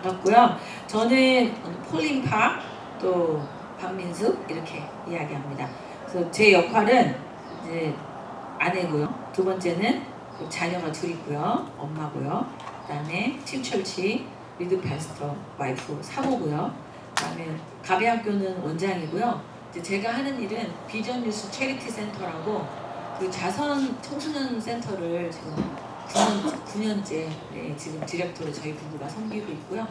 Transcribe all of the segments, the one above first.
반갑고요. 저는 폴린파 또 박민숙 이렇게 이야기합니다. 그래서 제 역할은 이제 아내고요. 두 번째는 자녀가 둘 있고요. 엄마고요. 그다음에 팀철치 리드 패스터 와이프 사모고요. 그다음에 가베학교는 원장이고요. 이제 제가 하는 일은 비전 뉴스 체리티 센터라고 그 자선 청소년 센터를 지금 9년째 네, 지금 디렉터로 저희 부부가 섬기고 있고요.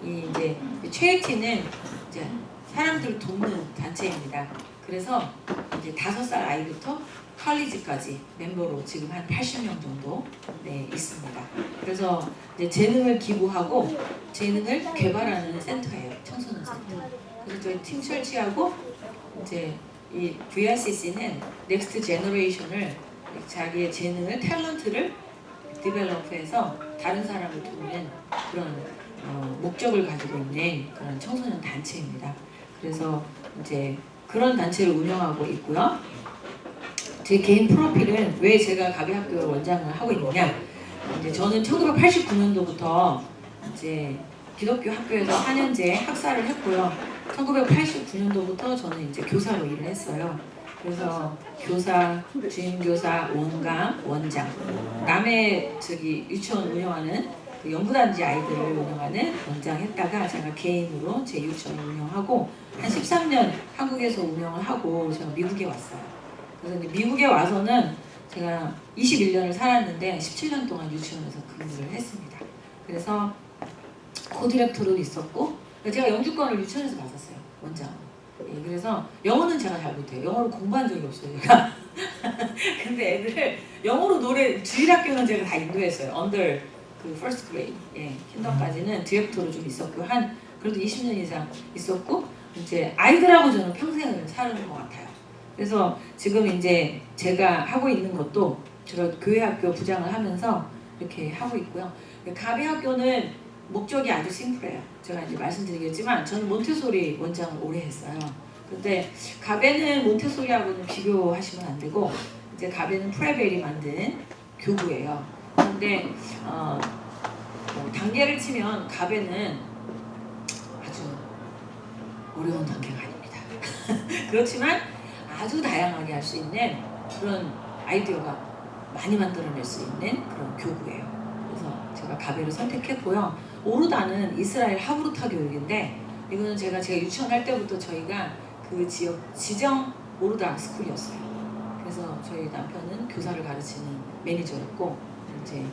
이제 체리티는 이제 사람들을 돕는 단체입니다. 그래서 이제 5살 아이부터 컬리지까지 멤버로 지금 한 80명 정도 네, 있습니다. 그래서 이제 재능을 기부하고 재능을 개발하는 센터예요. 청소년 센터. 그래서 저희 팀 설치하고 이제 이 VRCC는 넥스트 제너레이션을 자기의 재능을 탤런트를 디벨롭해서 다른 사람을 돕는 그런 목적을 가지고 있는 그런 청소년 단체입니다. 그래서 이제 그런 단체를 운영하고 있고요. 제 개인 프로필은 왜 제가 가베학교 원장을 하고 있느냐? 이제 저는 1989년도부터 이제 기독교 학교에서 4년제 학사를 했고요. 1989년도부터 저는 이제 교사로 일을 했어요. 그래서 교사, 주임교사, 원감, 원장, 남의 유치원 운영하는 그 연구단지 아이들을 운영하는 원장 했다가 제가 개인으로 제 유치원을 운영하고 한 13년 한국에서 운영을 하고 제가 미국에 왔어요. 그래서 이제 미국에 와서는 제가 21년을 살았는데 17년 동안 유치원에서 근무를 했습니다. 그래서 코디렉터로 있었고 제가 영주권을 유치원에서 받았어요. 원장. 예, 그래서 영어는 제가 잘 못해요. 영어를 공부한 적이 없어요. 제가. 근데 애들을 영어로 노래 주일학교는 제가 다 인도했어요. under 그 first grade, 예, 킨더까지는 디렉터로 좀 있었고 한 그래도 20년 이상 있었고 이제 아이들하고 저는 평생을 사는 것 같아요. 그래서 지금 이제 제가 하고 있는 것도 제가 교회학교 부장을 하면서 이렇게 하고 있고요. 가베학교는 목적이 아주 심플해요. 제가 이제 말씀드리겠지만 저는 몬테소리 원장을 오래 했어요. 근데 가베는 몬테소리하고는 비교하시면 안 되고 이제 가베는 프레벨이 만든 교구예요. 근데 단계를 치면 가베는 아주 어려운 단계가 아닙니다. 그렇지만 아주 다양하게 할 수 있는 그런 아이디어가 많이 만들어낼 수 있는 그런 교구예요. 그래서 제가 가베를 선택했고요. 오르다는 이스라엘 하브루타 교육인데 이거는 제가 유치원 할 때부터 저희가 그 지역 지정 오르다 스쿨이었어요. 그래서 저희 남편은 교사를 가르치는 매니저였고 이제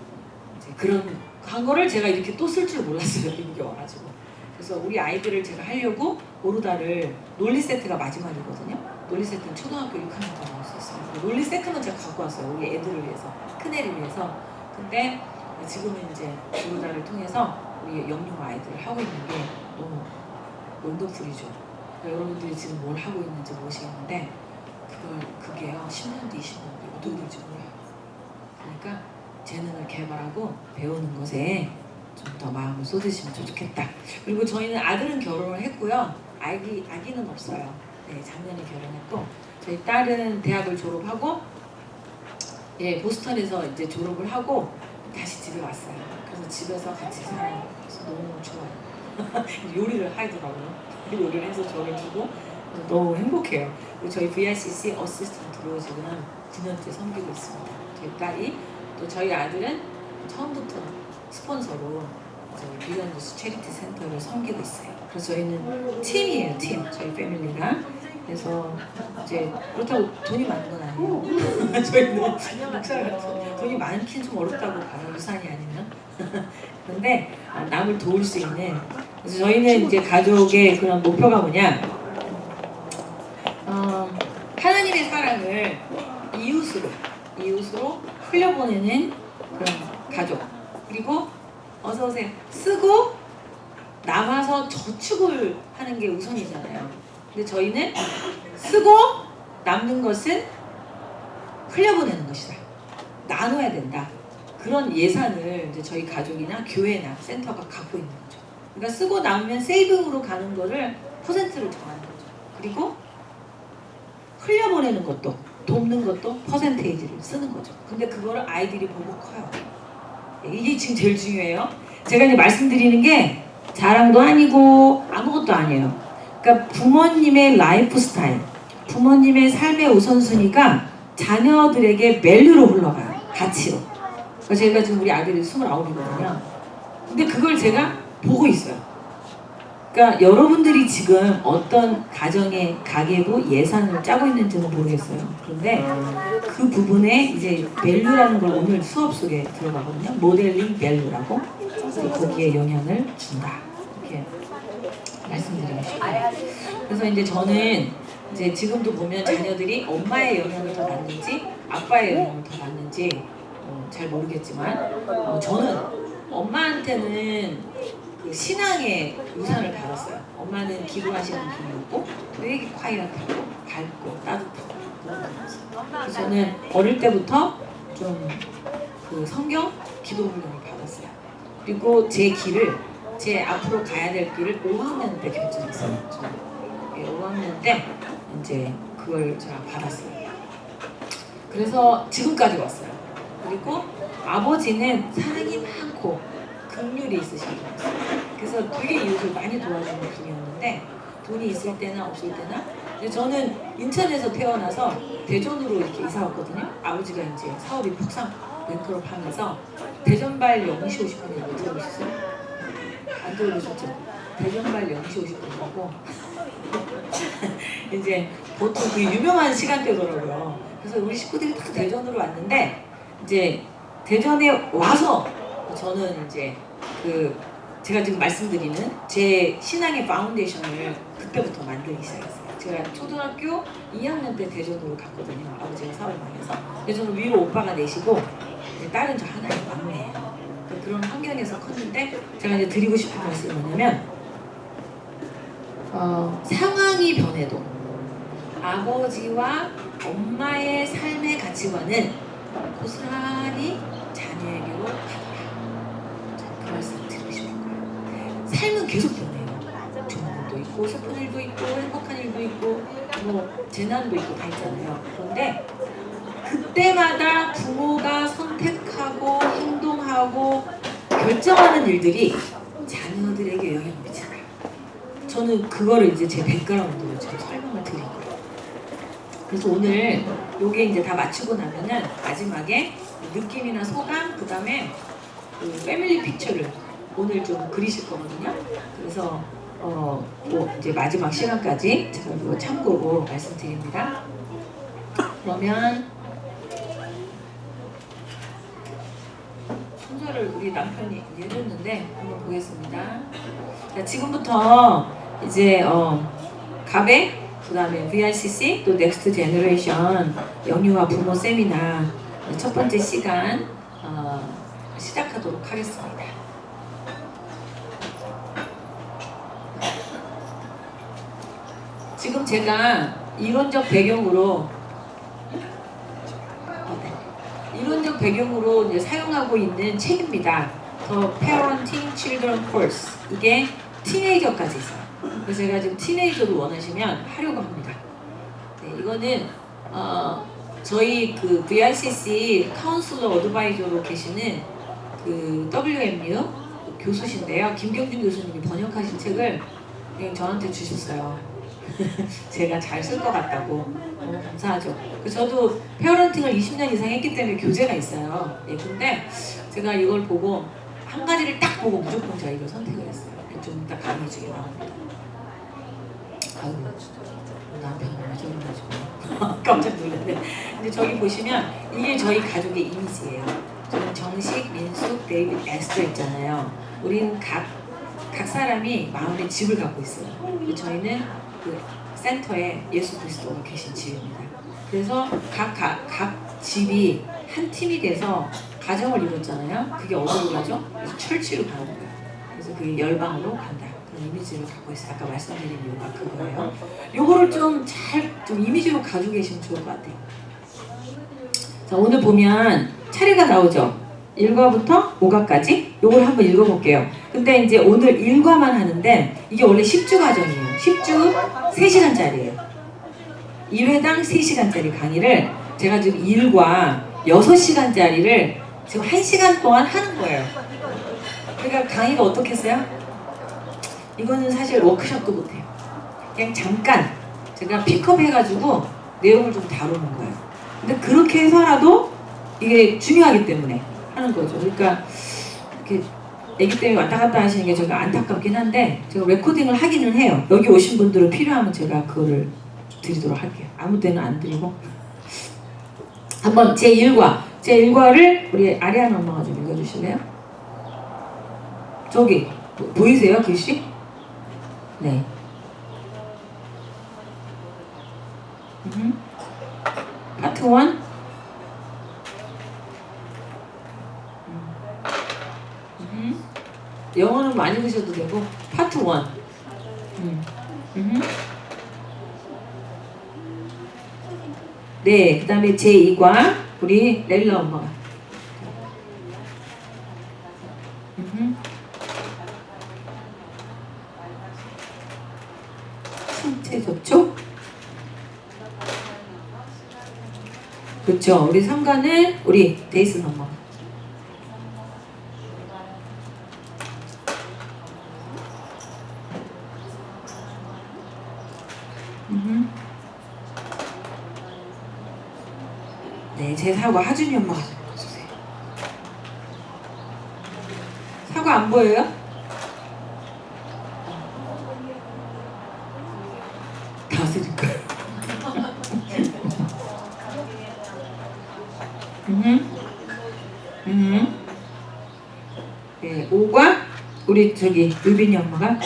그런 한 거를 제가 이렇게 또 쓸 줄 몰랐어요. 미국에 와가지고. 그래서 우리 아이들을 제가 하려고 오르다를 논리 세트가 마지막이거든요. 논리 세트는 초등학교 6학년까지 나올 수 있어요. 논리 세트는 제가 갖고 왔어요. 우리 애들을 위해서, 큰애를 위해서. 근데 지금은 이제 오르다를 통해서 우리 영유 아이들을 하고 있는 게 너무 원더풀이죠. 그러니까 여러분들이 지금 뭘 하고 있는지 모르시겠는데 그게요 10년 뒤, 20년 뒤 어떻게 될지 몰라요. 그러니까 재능을 개발하고 배우는 것에 좀 더 마음을 쏟으시면 좋겠다. 그리고 저희는 아들은 결혼을 했고요. 아기는 없어요. 네, 작년에 결혼했고 저희 딸은 대학을 졸업하고 예, 보스턴에서 이제 졸업을 하고 다시 집에 왔어요. 그래서 집에서 같이 살아요. 그래서 너무 좋아요. 요리를 하더라고요. 요리를 해서 저를 주고 너무 행복해요. 그리고 저희 VRCC 어시스턴트로 지금 9년째 섬기고 있습니다. 저희 딸이 또 저희 아들은 처음부터 스폰서로 저희 비전 뉴스 체리티 센터를 섬기고 있어요. 그래서 저희는 팀이에요, 팀. 저희 패밀리가. 그래서 이제 그렇다고 돈이 많은 건 아니에요. 저희는 목사가 돈이 많긴 좀 어렵다고 봐요. 유산이 아니면. 근데 남을 도울 수 있는. 그래서 저희는 이제 가족의 그런 목표가 뭐냐? 하나님의 사랑을 이웃으로 흘려보내는 그런 가족. 그리고 어서 오세요. 쓰고 남아서 저축을 하는 게 우선이잖아요. 근데 저희는 쓰고 남는 것은 흘려보내는 것이다. 나눠야 된다. 그런 예산을 이제 저희 가족이나 교회나 센터가 갖고 있는 거죠. 그러니까 쓰고 남으면 세이빙으로 가는 거를 퍼센트를 정하는 거죠. 그리고 흘려보내는 것도 돕는 것도 퍼센테이지를 쓰는 거죠. 근데 그거를 아이들이 보고 커요. 이게 지금 제일 중요해요. 제가 이제 말씀드리는 게 자랑도 아니고 아무것도 아니에요. 그러니까 부모님의 라이프 스타일, 부모님의 삶의 우선순위가 자녀들에게 밸류로 흘러가요. 가치로. 그러니까 제가 지금 우리 아들이 29이거든요. 근데 그걸 제가 보고 있어요. 그러니까 여러분들이 지금 어떤 가정의 가계부 예산을 짜고 있는지는 모르겠어요. 그런데 그 부분에 이제 밸류라는 걸 오늘 수업 속에 들어가거든요. 모델링 밸류라고. 그래서 거기에 영향을 준다. 이렇게 말씀드리고 싶어요. 그래서 이제 저는 이제 지금도 보면 자녀들이 엄마의 영향을 더 받는지 아빠의 영향을 더 받는지 잘 모르겠지만 저는 엄마한테는 그 신앙의 유산을 받았어요. 엄마는 기도하시는 분이었고 되게 콰이어하고 밝고 따뜻하고 그런 분이었어요. 그래서 저는 어릴 때부터 좀 그 성경 기도 훈련을 받았어요. 그리고 제 길을 제 앞으로 가야 될 길을 5학년 때 결정했어요. 저는 5학년 때 이제 그걸 제가 받았어요. 그래서 지금까지 왔어요. 그리고 아버지는 사랑이 많고 긍휼이 있으신 분이었어요. 그래서 되게 이웃을 많이 도와주는 분이었는데 돈이 있을 때나 없을 때나 저는 인천에서 태어나서 대전으로 이렇게 이사 왔거든요. 아버지가 이제 사업이 폭삭 뱅크럽하면서 대전발 영시 50분이라고 들어보셨어요? 안 들어보셨죠? 대전발 영시 50분이라고 이제 보통 그 유명한 시간대더라고요. 그래서 우리 식구들이 다 대전으로 왔는데 이제 대전에 와서 저는 이제 그 제가 지금 말씀드리는 제 신앙의 파운데이션을 그때부터 만들기 시작했어요. 제가 초등학교 2학년 때 대전으로 갔거든요. 아버지가 사업을 망해서. 근데 저는 위로 오빠가 내시고 딸은 저 하나의 막내예요. 그런 환경에서 컸는데 제가 이제 드리고 싶은 말씀이 뭐냐면 상황이 변해도 아버지와 엄마의 삶의 가치관은 고스란히 자녀에게로 가더라. 그 말씀을 드리고 싶은 거예요. 삶은 계속 변해요. 좋은 일도 있고 슬픈 일도 있고 행복한 일도 있고 뭐 재난도 있고 다 있잖아요. 그런데 그때마다 부모가 선택하고 행동하고 결정하는 일들이 자녀들에게 영향을 미친다. 저는 그거를 이제 제 백그라운드로 제가 설명을 드린 거예요. 그래서 오늘 요게 이제 다 마치고 나면은 마지막에 느낌이나 소감, 그 다음에 그 패밀리 픽처를 오늘 좀 그리실 거거든요. 그래서 뭐 이제 마지막 시간까지 제가 그거 참고로 말씀드립니다. 그러면 순서를 우리 남편이 해줬는데 한번 보겠습니다. 자, 지금부터 이제 가베, 그 다음에 VRCC, 또 넥스트 제너레이션 영유아 부모 세미나 첫 번째 시간 시작하도록 하겠습니다. 지금 제가 이론적 배경으로 이제 사용하고 있는 책입니다. The Parenting Children Course. 이게 티네이저까지 있어요. 그래서 제가 지금 티네이저도 원하시면 하려고 합니다. 네, 이거는 저희 그 VRCC 카운슬러 어드바이저로 계시는 그 WMU 교수신데요. 김경준 교수님이 번역하신 책을 그냥 저한테 주셨어요. 제가 잘 쓸 것 같다고. 너무 감사하죠. 저도 페어런팅을 20년 이상 했기 때문에 교재가 있어요. 예, 근데 제가 이걸 보고 한 가지를 딱 보고 무조건 제가 이걸 선택을 했어요. 좀 이따 강의중에 나옵니다. 아유, 남편이 왜 저러가지고 깜짝 놀랐네. 근데 저기 보시면 이게 저희 가족의 이미지예요. 저는 정식, 민숙, 데이빗, 에스터 있잖아요. 우리는 각 사람이 마음의 집을 갖고 있어요. 저희는 그 센터에 예수 그리스도가 계신 집입니다. 그래서 각 집이 한 팀이 돼서 가정을 이뤘잖아요. 그게 어디로 가죠? 철치로 가는 거예요. 그래서 그게 열방으로 간다. 그런 이미지를 갖고 있어요. 아까 말씀드린 이유가 그거예요. 요거를 좀 이미지로 가지고 계시면 좋을 것 같아요. 자, 오늘 보면 차례가 나오죠. 1과부터 5과까지 요걸 한번 읽어볼게요. 근데 이제 오늘 1과만 하는데 이게 원래 10주 과정이에요. 10주 3시간짜리예요. 1회당 3시간짜리 강의를 제가 지금 1과 6시간짜리를 지금 1시간 동안 하는 거예요. 그러니까 강의가 어떻겠어요? 이거는 사실 워크숍도 못해요. 그냥 잠깐 제가 픽업 해가지고 내용을 좀 다루는 거예요. 근데 그렇게 해서라도 이게 중요하기 때문에 하는 거죠. 그러니까 이렇게 애기 때문에 왔다 갔다 하시는 게 제가 안타깝긴 한데 제가 레코딩을 하기는 해요. 여기 오신 분들은 필요하면 제가 그거를 드리도록 할게요. 아무 때는 안 드리고. 한번 제1과를 우리 아리아나 엄마가 좀 읽어주실래요? 저기 보이세요 글씨? 네. 파트 1. 영어는 많이 드셔도 되고 파트 1. 네, 그 다음에 제2과 우리 렐라 엄마가. 신체 접촉. 그렇죠. 우리 3과는 우리 데이슨 엄마. 네, 제 4과 하준이 엄마가 좀 읽어주세요. 4과 안 보여요? 다 쓰니까요. 네, 5과 우리 저기 유빈이 엄마가.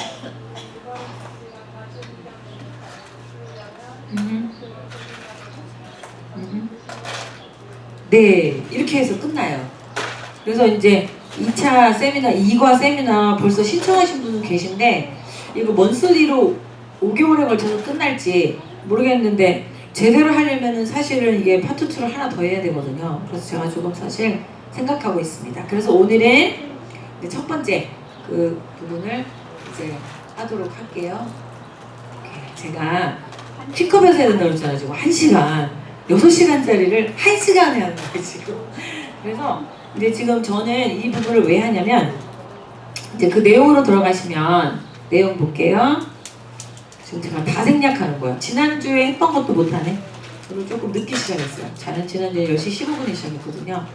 네, 이렇게 해서 끝나요. 그래서 이제 2차 세미나, 2과 세미나 벌써 신청하신 분은 계신데 이거 먼스리로 5개월에 걸쳐서 끝날지 모르겠는데 제대로 하려면은 사실은 이게 파트 2를 하나 더 해야 되거든요. 그래서 제가 조금 사실 생각하고 있습니다. 그래서 오늘은 첫 번째 그 부분을 이제 하도록 할게요. 제가 픽업해서 해야 된다고 했잖아요. 지금 1시간 6시간짜리를 1시간에 하는 거예요 지금. 그래서 근데 지금 저는 이 부분을 왜 하냐면 이제 그 내용으로 들어가시면 내용 볼게요. 지금 제가 다 생략하는 거예요. 지난주에 했던 것도 못하네. 오늘 조금 늦게 시작했어요. 저는 지난주에 10시 15분에 시작했거든요.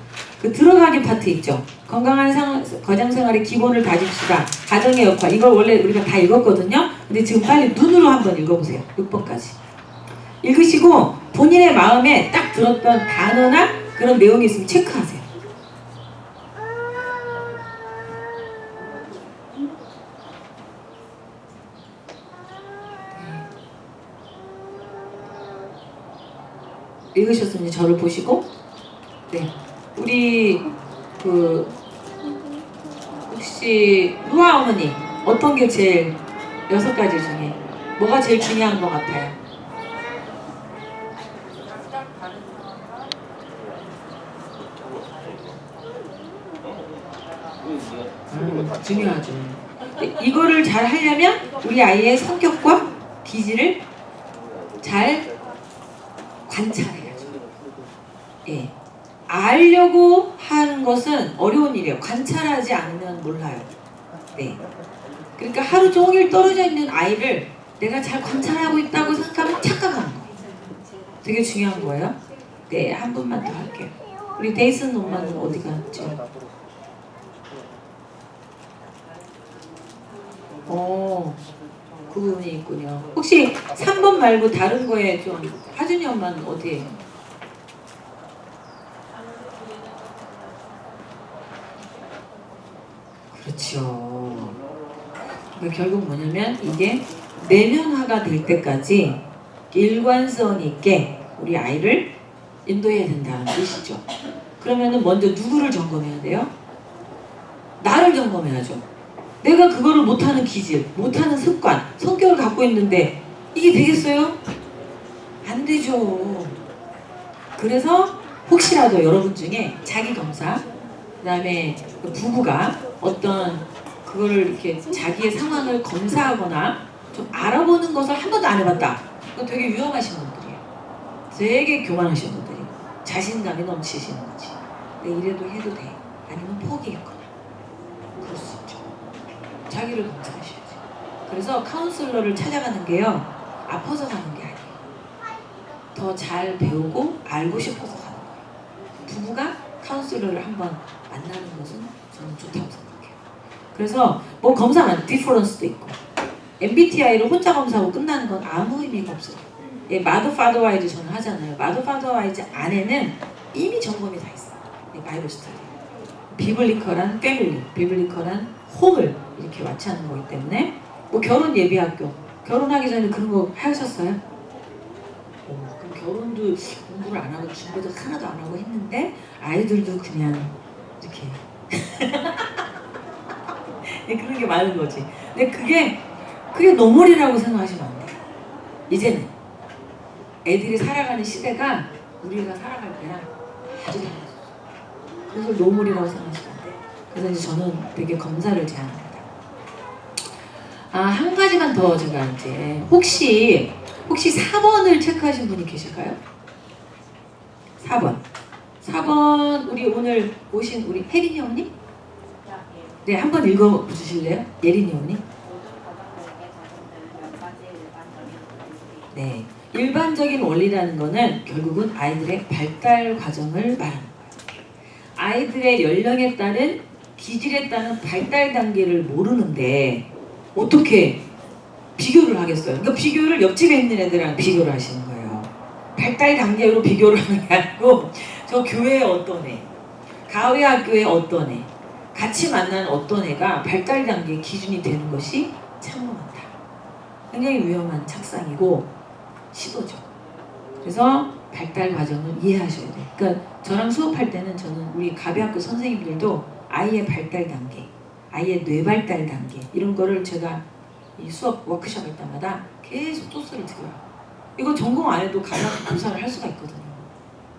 그 들어가기 파트 있죠. 건강한 가정생활의 기본을 다집시다. 가정의 역할. 이걸 원래 우리가 다 읽었거든요. 근데 지금 빨리 눈으로 한번 읽어보세요. 6번까지. 읽으시고 본인의 마음에 딱 들었던 단어나 그런 내용이 있으면 체크하세요. 읽으셨으면 저를 보시고 네 우리 그 혹시 루아 어머니 어떤 게 제일 6가지 중에 뭐가 제일 중요한 것 같아요? 중요하죠. 이거를 잘 하려면 우리 아이의 성격과 기질을 잘 관찰해야죠. 예. 알려고 하는 것은 어려운 일이에요. 관찰하지 않으면 몰라요. 네. 그러니까 하루 종일 떨어져 있는 아이를 내가 잘 관찰하고 있다고 생각하면 착각하는 거예요. 되게 중요한 거예요. 네, 한 분만 더 할게요. 우리 데이슨 엄마는 어디 갔죠? 그 부분이 있군요. 혹시 3번 말고 다른 거에 좀 하준이 엄마는 어디에? 그렇죠. 그러니까 결국 뭐냐면 이게 내면화가 될 때까지 일관성 있게 우리 아이를 인도해야 된다는 뜻이죠. 그러면은 먼저 누구를 점검해야 돼요? 나를 점검해야죠. 내가 그거를 못하는 기질, 못하는 습관, 성격을 갖고 있는데 이게 되겠어요? 안 되죠. 그래서 혹시라도 여러분 중에 자기 검사, 그 다음에 부부가 어떤 그거를 이렇게 자기의 상황을 검사하거나 좀 알아보는 것을 한 번도 안 해봤다. 그거 되게 위험하신 분들이에요. 되게 교만하신 분들이에요. 자신감이 넘치시는 거지. 내 이래도 해도 돼. 아니면 포기했거나. 그럴 수 있죠. 자기를 검사하셔야지. 그래서 카운슬러를 찾아가는 게요, 아파서 가는 게 아니에요. 더 잘 배우고 알고 싶어서 가는 거예요. 부부가 카운슬러를 한번 만나는 것은 저는 좋다고 생각해요. 그래서 뭐 검사만 디퍼런스도 있고, MBTI를 혼자 검사하고 끝나는 건 아무 의미가 없어요. 예, 마더 파더 와이즈 저는 하잖아요. 마더 파더 와이즈 안에는 이미 점검이 다 있어요. 예, 바이블 스터디. 비블리컬한 패밀리, 비블리컬한 홈을 이렇게 와치하는 거기 때문에, 뭐 결혼 예비학교, 결혼하기 전에 그런 거 하셨어요? 그럼 결혼도 공부를 안 하고 준비도 하나도 안 하고 했는데 아이들도 그냥 이렇게 네, 그런 게 많은 거지. 근데 그게 노멀이라고 생각하시면 안 돼요. 이제는 애들이 살아가는 시대가 우리가 살아갈 때랑 아주 달라졌어요. 그래서 노멀이라고 생각하시면 안 돼요. 그래서 이제 저는 되게 검사를 제안합니다. 한 가지만 더 제가 이제 혹시 4번을 체크하신 분이 계실까요? 4번 우리 오늘 오신 우리 혜린이 언니? 네, 한번 읽어주실래요? 예린이 언니? 네, 일반적인 원리라는 거는 결국은 아이들의 발달 과정을 말하는 거예요. 아이들의 연령에 따른 기질에 따른 발달 단계를 모르는데 어떻게 비교를 하겠어요? 그러니까 비교를 옆집에 있는 애들이랑 비교를 하시는 거예요. 발달 단계로 비교를 하는 게 아니고 저 교회에 어떤 애, 가외학교에 어떤 애, 같이 만나는 어떤 애가 발달 단계 기준이 되는 것이 참 많다. 굉장히 위험한 착상이고 시도죠. 그래서 발달 과정을 이해하셔야 돼요. 그러니까 저랑 수업할 때는 저는 우리 가외학교 선생님들도 아이의 발달 단계, 아이의 뇌발달 단계 이런 거를 제가 이 수업 워크숍 할 때마다 계속 소스를 드려요. 이거 전공 안 해도 가외학교 교사를 할 수가 있거든요.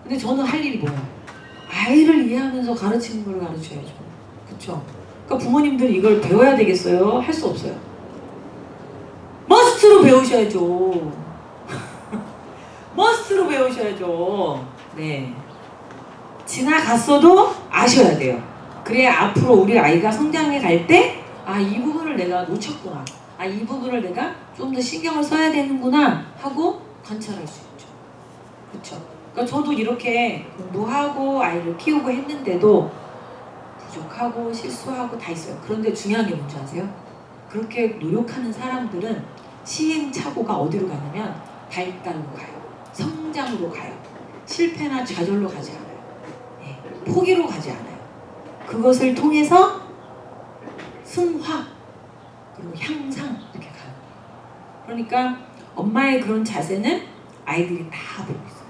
근데 저는 할 일이 뭐예요? 아이를 이해하면서 가르치는 걸 가르쳐야죠. 그렇죠? 그러니까 부모님들이 이걸 배워야 되겠어요? 할 수 없어요. 머스트로 배우셔야죠. 머스트로 배우셔야죠. 네. 지나갔어도 아셔야 돼요. 그래야 앞으로 우리 아이가 성장해 갈 때, 이 부분을 내가 놓쳤구나. 이 부분을 내가 좀 더 신경을 써야 되는구나 하고 관찰할 수 있죠. 그렇죠? 그러니까 저도 이렇게 공부하고 아이를 키우고 했는데도 부족하고 실수하고 다 있어요. 그런데 중요한 게 뭔지 아세요? 그렇게 노력하는 사람들은 시행착오가 어디로 가냐면 발달로 가요. 성장으로 가요. 실패나 좌절로 가지 않아요. 네, 포기로 가지 않아요. 그것을 통해서 승화 그리고 향상 이렇게 가요. 그러니까 엄마의 그런 자세는 아이들이 다 보고 있어요.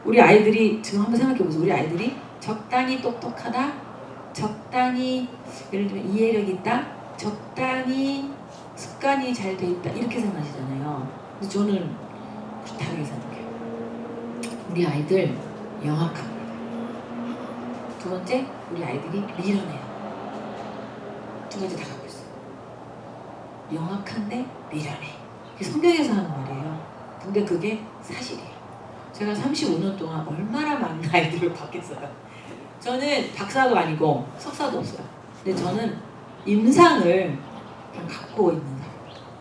우리 아이들이 지금 한번 생각해보세요. 우리 아이들이 적당히 똑똑하다, 적당히 예를 들면 이해력 있다, 적당히 습관이 잘 돼 있다 이렇게 생각하시잖아요. 근데 저는 다르게 생각해요. 우리 아이들 영악합니다. 두 번째, 우리 아이들이 미련해요. 두 가지 다 갖고 있어요. 영악한데 미련해. 이게 성경에서 하는 말이에요. 근데 그게 사실이에요. 제가 35년 동안 얼마나 많은 아이들을 봤겠어요. 저는 박사도 아니고 석사도 없어요. 근데 저는 임상을 그냥 갖고 있는 사람.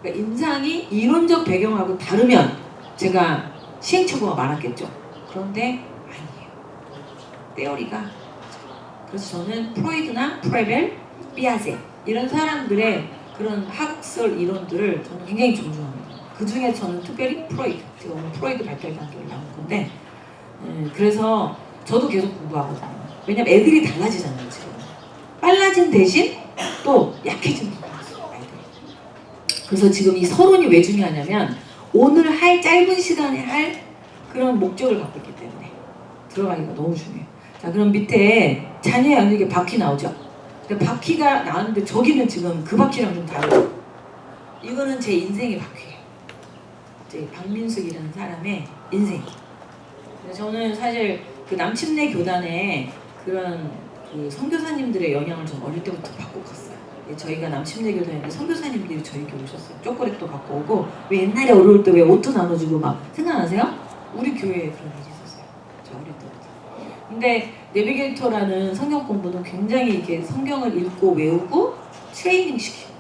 그러니까 임상이 이론적 배경하고 다르면 제가 시행착오가 많았겠죠. 그런데 아니에요. 테오리가. 그래서 저는 프로이드나 프레벨, 피아제 이런 사람들의 그런 학술 이론들을 저는 굉장히 존중합니다. 그 중에 저는 특별히 프로이드, 제가 오늘 프로이드 발달 단계를 나온 건데, 그래서 저도 계속 공부하거든요. 왜냐면 애들이 달라지잖아요, 지금. 빨라진 대신 또 약해진 부분이 있어요, 아이들이. 그래서 지금 이 서론이 왜 중요하냐면 오늘 할 짧은 시간에 할 그런 목적을 갖고 있기 때문에 들어가기가 너무 중요해요. 자, 그럼 밑에 자녀의 영역에 바퀴 나오죠? 근데 바퀴가 나왔는데 저기는 지금 그 바퀴랑 좀 다르죠? 이거는 제 인생의 바퀴예요. 이제 박민숙이라는 사람의 인생. 저는 사실 그 남침내 교단에 그런 그 선교사님들의 영향을 좀 어릴 때부터 받고 컸어요. 저희가 남침내 교단에 선교사님들이 저희 교회 오셨어요. 초콜릿도 갖고 오고, 왜 옛날에 어려울 때 왜 옷도 나눠주고 막 생각나세요? 우리 교회에 그런 일이 있었어요. 저 어릴 때부터. 근데 내비게이터라는 성경 공부는 굉장히 이렇게 성경을 읽고 외우고 트레이닝 시키는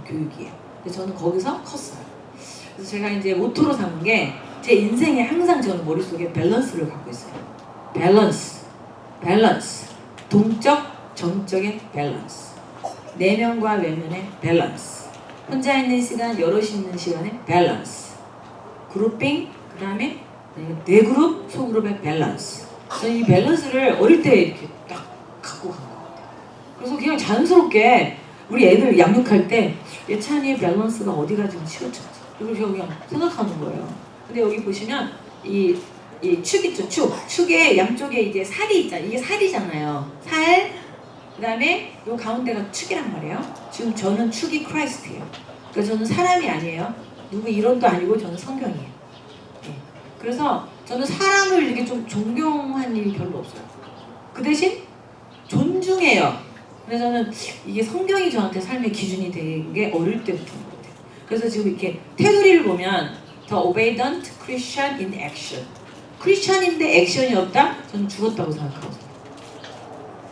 교육이에요. 근데 저는 거기서 컸어요. 그래서 제가 이제 모토로 삼은 게 제 인생에 항상 저는 머릿속에 밸런스를 갖고 있어요. 밸런스, 밸런스. 동적, 정적의 밸런스. 내면과 외면의 밸런스. 혼자 있는 시간, 여럿이 있는 시간의 밸런스. 그룹핑, 그 다음에 네 그룹, 소그룹의 밸런스. 저는 이 밸런스를 어릴 때 이렇게 딱 갖고 간 것 같아요. 그래서 그냥 자연스럽게 우리 애들 양육할 때 예찬이의 밸런스가 어디가 좀 치우쳤지. 이걸 제가 그냥 생각하는 거예요. 근데 여기 보시면 이 축 있죠, 축. 축의 양쪽에 이제 살이 있잖아요. 이게 살이잖아요. 살, 그 다음에 요 가운데가 축이란 말이에요. 지금 저는 축이 크라이스트예요. 그러니까 저는 사람이 아니에요. 누구 이론도 아니고 저는 성경이에요. 네. 그래서 저는 사람을 이렇게 좀 존경한 일이 별로 없어요. 그 대신 존중해요. 그래서 저는 이게 성경이 저한테 삶의 기준이 된 게 어릴 때부터인 것 같아요. 그래서 지금 이렇게 테두리를 보면 The obedient Christian in action. 크리스찬인데 액션이 없다? 저는 죽었다고 생각하거든요.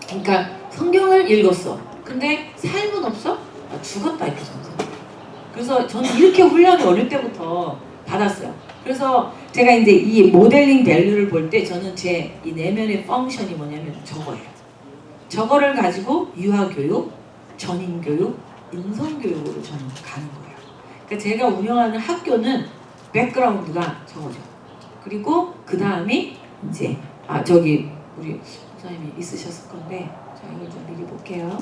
그러니까 성경을 읽었어. 근데 삶은 없어? 아, 죽었다 이렇게 저는 생각해요. 그래서 저는 이렇게 훈련을 어릴 때부터 받았어요. 그래서 제가 이제 이 모델링 밸류를 볼 때 저는 제 이 내면의 펑션이 뭐냐면 저거예요. 저거를 가지고 유아교육, 전인교육, 인성교육으로 저는 가는 거예요. 그러니까 제가 운영하는 학교는 백그라운드가 저거죠. 그리고 그 다음이 이제 저기 우리 목사님이 있으셨을 건데 자 이걸 좀 미리 볼게요.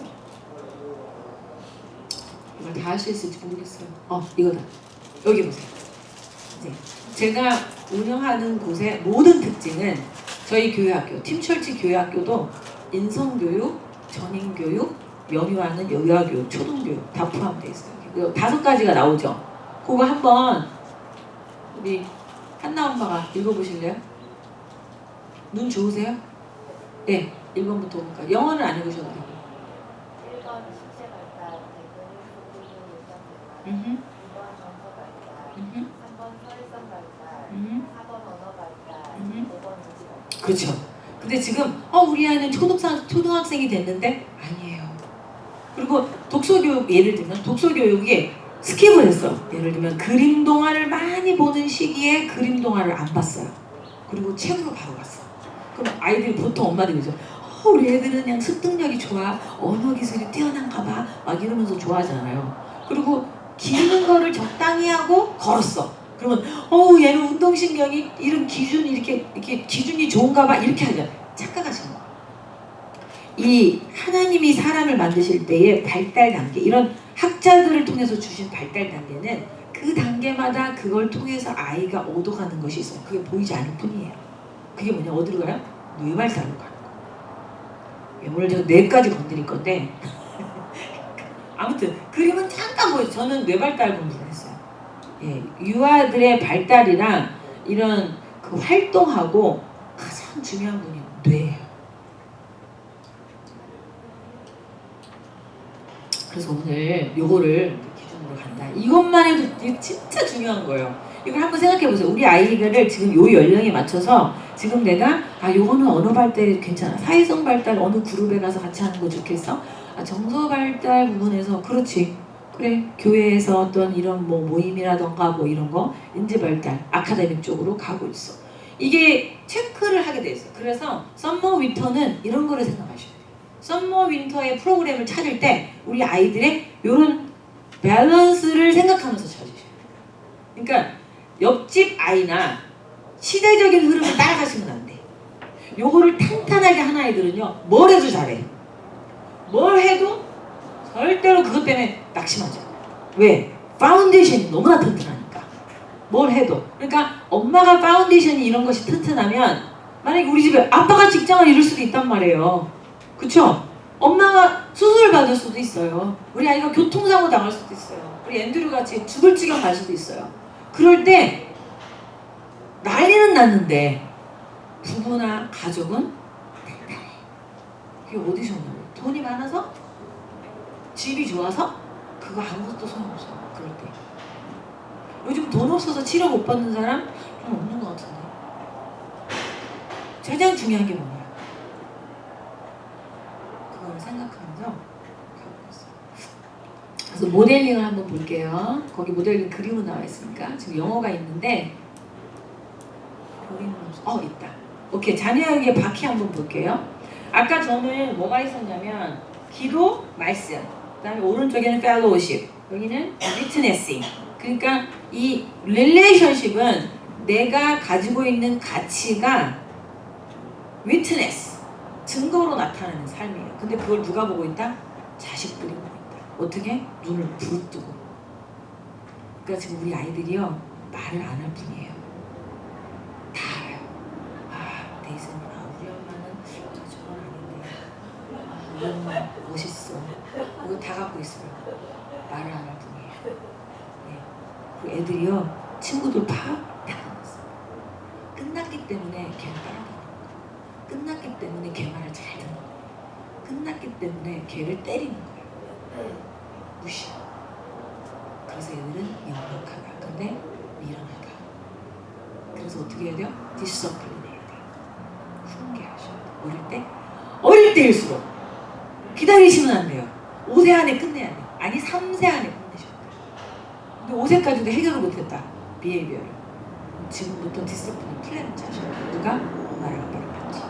이걸 다 할 수 있을지 모르겠어요. 이거다. 여기 보세요. 이제 제가 운영하는 곳의 모든 특징은 저희 교회학교, 팀철치 교회학교도 인성교육, 전인교육, 연유하는 여유교육, 초등교육 다 포함되어 있어요. 5가지가 나오죠. 그거 한번 우리 한나 엄마가 읽어보실래요? 눈 좋으세요? 네, 1번부터 볼까요? 영어는 안 읽으셔도 돼요. 1번 신체 발달, 2번 정서 발달, 3번 사회성 발달, 4번 언어 발달, 5번 인지 발달. 그렇죠. 근데 지금 우리 아이는 초등학생이 됐는데 아니에요. 그리고 독서교육 예를 들면 독서교육이 스킵을 했어. 예를 들면 그림 동화를 많이 보는 시기에 그림 동화를 안 봤어요. 그리고 책으로 바로 갔어. 그럼 아이들이 보통 엄마들이 그러죠. 우리 애들은 그냥 습득력이 좋아. 언어 기술이 뛰어난가 봐. 막 이러면서 좋아하잖아요. 그리고 기는 거를 적당히 하고 걸었어. 그러면 얘는 운동신경이 이런 기준이 이렇게 기준이 좋은가 봐. 이렇게 하죠. 착각하시는 거예요. 이 하나님이 사람을 만드실 때의 발달 단계, 이런 학자들을 통해서 주신 발달 단계는 그 단계마다 그걸 통해서 아이가 얻어가는 것이 있어요. 그게 보이지 않을 뿐이에요. 그게 뭐냐? 어디로 가요? 뇌발달로 가는 거예요. 오늘 제가 뇌까지 건드릴 건데 아무튼 그림은 잠깐 보여요. 저는 뇌발달 공부를 했어요. 예, 유아들의 발달이랑 이런 그 활동하고 가장 중요한 분이 뇌예요. 그래서 오늘 요거를 기준으로 간다. 이것만 해도 진짜 중요한 거예요. 이걸 한번 생각해 보세요. 우리 아이들을 지금 요 연령에 맞춰서 지금 내가 요거는 언어 발달이 괜찮아. 사회성 발달 어느 그룹에 가서 같이 하는 거 좋겠어? 정서 발달 부분에서 그렇지. 그래. 교회에서 어떤 이런 모임이라던가 이런 거 인지 발달, 아카데믹 쪽으로 가고 있어. 이게 체크를 하게 돼 있어. 그래서 썸머 윈터는 이런 거를 생각하셔야 돼요. 썸머 윈터의 프로그램을 찾을 때 우리 아이들의 이런 밸런스를 생각하면서 찾으셔야 돼요. 그러니까 옆집 아이나 시대적인 흐름을 따라가시면 안 돼. 요거를 탄탄하게 한 아이들은요, 뭘 해도 잘해. 뭘 해도 절대로 그것 때문에 낙심하지 않아. 왜? 파운데이션이 너무나 튼튼하니까. 뭘 해도. 그러니까 엄마가 파운데이션이 이런 것이 튼튼하면 만약에 우리 집에 아빠가 직장을 잃을 수도 있단 말이에요. 그쵸? 엄마가 수술을 받을 수도 있어요. 우리 아이가 교통사고 당할 수도 있어요. 우리 앤드류 같이 죽을 지경 갈 수도 있어요. 그럴 때 난리는 났는데 부부나 가족은 단단해. 그게 어디서 오냐고. 돈이 많아서? 집이 좋아서? 그거 아무것도 소용없어요. 그럴 때. 요즘 돈 없어서 치료 못 받는 사람 좀 없는 것 같은데. 가장 중요한 게 뭐냐? 그걸 생각하면서 가고 있어요. 그래서 모델링을 한번 볼게요. 거기 모델링 그림은 나와 있으니까 지금 영어가 있는데 여기는 있다. 오케이, 자녀에게 바퀴 한번 볼게요. 아까 저는 뭐가 있었냐면 기도, 말씀, 그다음에 오른쪽에는 fellowship, 여기는 witnessing. 그러니까 이 릴레이션십은 내가 가지고 있는 가치가 witness, 증거로 나타나는 삶이에요. 근데 그걸 누가 보고 있다? 자식들이 보고 있다. 어떻게? 눈을 부릅뜨고. 그러니까 지금 우리 아이들이요, 말을 안 할 뿐이에요. 다 알아요. 내 이승, 우리 엄마는 저건 아닌데, 우리 엄마 멋있어. 이거 다 갖고 있어요. 말을 안 할 뿐이에요. 네. 그 애들이요, 친구들 다 끝났어요. 끝났기 때문에 걔를 따라가는 거예요. 끝났기 때문에 걔 말을 잘 듣는 거예요. 끝났기 때문에 걔를 때리는 거예요. 무시. 그래서 얘들은 영악하다. 근데 미련하다. 그래서 어떻게 해야 돼요? 디서플린 해야 돼요. 훈계하셔야 돼요. 어릴 때일수록 기다리시면 안 돼요. 5세 안에 끝내야 돼요. 아니 3세 안에 끝내셔야 돼요. 근데 5세까지도 해결을 못했다. 비헤이비어를. 지금부터 디서플린 플랜을 짜셔야 돼요. 누가? 엄마랑 아빠를 같이.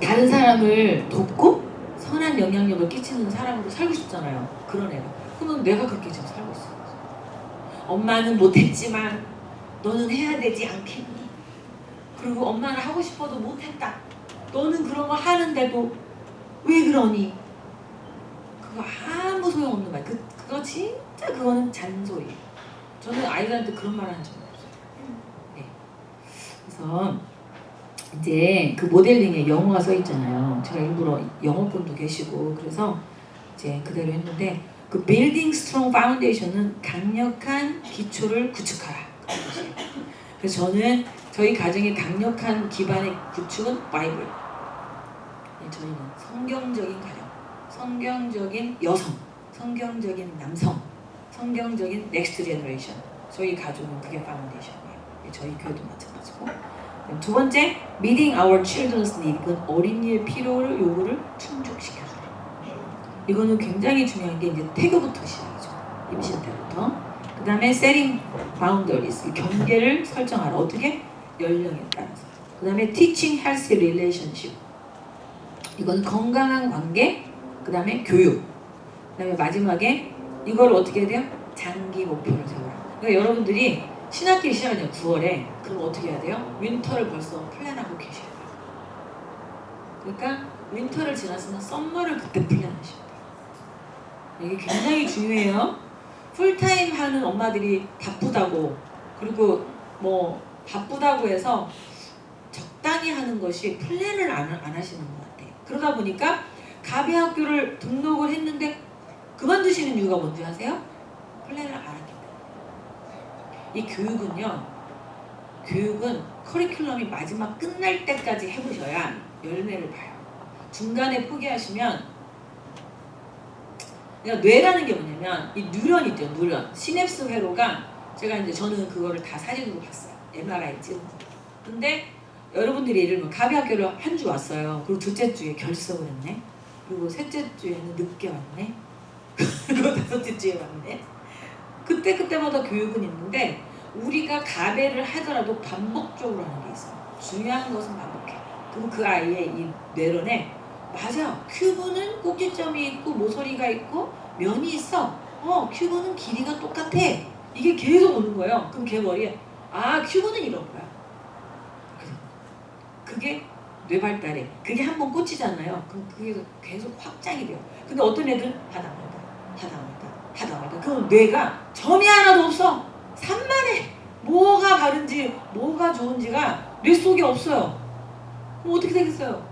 다른 사람을 돕고 선한 영향력을 끼치는 사람으로 살고 싶잖아요. 그런 애가. 그러면 내가 그렇게 지금 살고 있어요. 엄마는 못했지만 너는 해야 되지 않겠니? 그리고 엄마는 하고 싶어도 못했다. 너는 그런 거 하는데도 왜 그러니? 그거 아무 소용없는 말. 그거 진짜 그거는 잔소리. 저는 아이들한테 그런 말 한 적은 없어요. 네. 그래서 이제 그 모델링에 영어가 써 있잖아요. 제가 일부러 영어분도 계시고 그래서 이제 그대로 했는데 그 building strong foundation은 강력한 기초를 구축하라. 그런 뜻이에요. 그래서 저는 저희 가정의 강력한 기반의 구축은 바이블. 저희는 성경적인 가정, 성경적인 여성, 성경적인 남성, 성경적인 넥스트 제너레이션. 저희 가족은 그게 파운데이션이에요. 저희 교회도 마찬가지고. 두 번째, meeting our children's need. 이건 어린이의 필요를 요구를 충족시켜주라. 이거는 굉장히 중요한 게 이제 태교부터 시작이죠. 임신 때부터. 그 다음에 setting boundaries. 경계를 설정하라. 어떻게? 연령에 따라서. 그 다음에 teaching healthy relationship. 이건 건강한 관계. 그 다음에 교육. 그 다음에 마지막에 이걸 어떻게 해야 돼요? 장기 목표를 세워라. 그러니까 여러분들이 신학기 시작하냐 9월에 그럼 어떻게 해야 돼요? 윈터를 벌써 플랜하고 계셔야 돼요. 그러니까 윈터를 지났으면 썸머를 그때 플랜하셔야 돼요. 이게 굉장히 중요해요. 풀타임 하는 엄마들이 바쁘다고 그리고 뭐 바쁘다고 해서 적당히 하는 것이 플랜을 안 하시는 것 같아요. 그러다 보니까 가비 학교를 등록을 했는데 그만두시는 이유가 뭔지 아세요? 플랜을 안 하기 때문에. 이 교육은 커리큘럼이 마지막 끝날 때까지 해보셔야 열매를 봐요. 중간에 포기하시면 그러니까 뇌라는 게 뭐냐면 이 뉴런 있죠. 뉴런. 시냅스 회로가 저는 그거를 다 사진으로 봤어요. MRI 찍은 거. 근데 여러분들이 예를 들면 가비 학교를 한 주 왔어요. 그리고 둘째 주에 결석을 했네. 그리고 셋째 주에는 늦게 왔네. 그리고 다섯째 주에 왔네. 그때마다 교육은 있는데 우리가 가배를 하더라도 반복적으로 하는 게 있어요. 중요한 것은 반복해. 그럼 그 아이의 이 뇌론에 맞아. 큐브는 꼭지점이 있고 모서리가 있고 면이 있어. 큐브는 길이가 똑같아. 이게 계속 오는 거예요. 그럼 걔 머리에 큐브는 이런 거야. 그게 뇌 발달에 그게 한번 꽂히잖아요. 그럼 그게 계속 확장이 돼요. 근데 어떤 애들은 하다 말다. 그럼 뇌가 점이 하나도 없어. 산만해. 뭐가 바른지 뭐가 좋은지가 뇌 속에 없어요. 그럼 어떻게 되겠어요?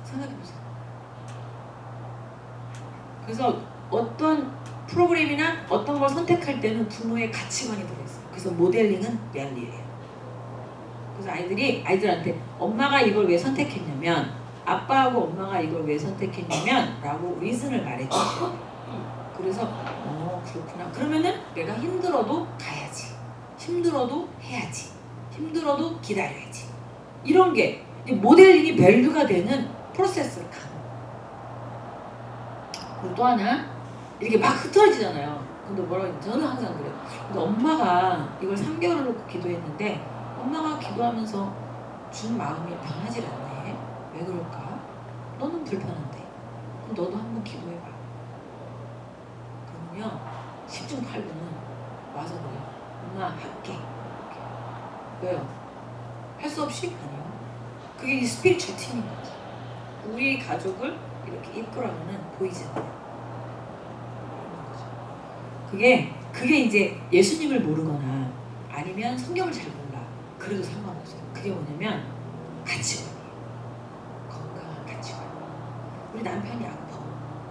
생각해보세요. 그래서 어떤 프로그램이나 어떤 걸 선택할 때는 부모의 가치관이 들어있어요. 그래서 모델링은 랠리예요. 그래서 아이들한테 엄마가 이걸 왜 선택했냐면 아빠하고 엄마가 이걸 왜 선택했냐면 라고 리즌을 말해주세요. 그래서 그렇구나. 그러면은 내가 힘들어도 가야지. 힘들어도 해야지. 힘들어도 기다려야지. 이런 게 모델링이 밸류가 되는 프로세스를 가는 거예요. 그리고 또 하나 이렇게 막 흐트러지잖아요. 근데 뭐라고 저는 항상 그래요. 근데 엄마가 이걸 3개월을 놓고 기도했는데 엄마가 기도하면서 준 마음이 변하질 않네. 왜 그럴까? 너는 불편한데. 그럼 너도 한번 기도해봐. 그러면요 10중 8구는 와서 그래요. 엄마 할게. 왜요? 할 수 없이? 아니요. 그게 이 스피리추얼 팀인 거죠. 우리 가족을 이렇게 이끌어가는 보이지 않아요. 그게 이제 예수님을 모르거나 아니면 성경을 잘 몰라. 그래도 상관없어요. 그게 뭐냐면 가치관이에요. 건강한 가치관. 우리 남편이 아파.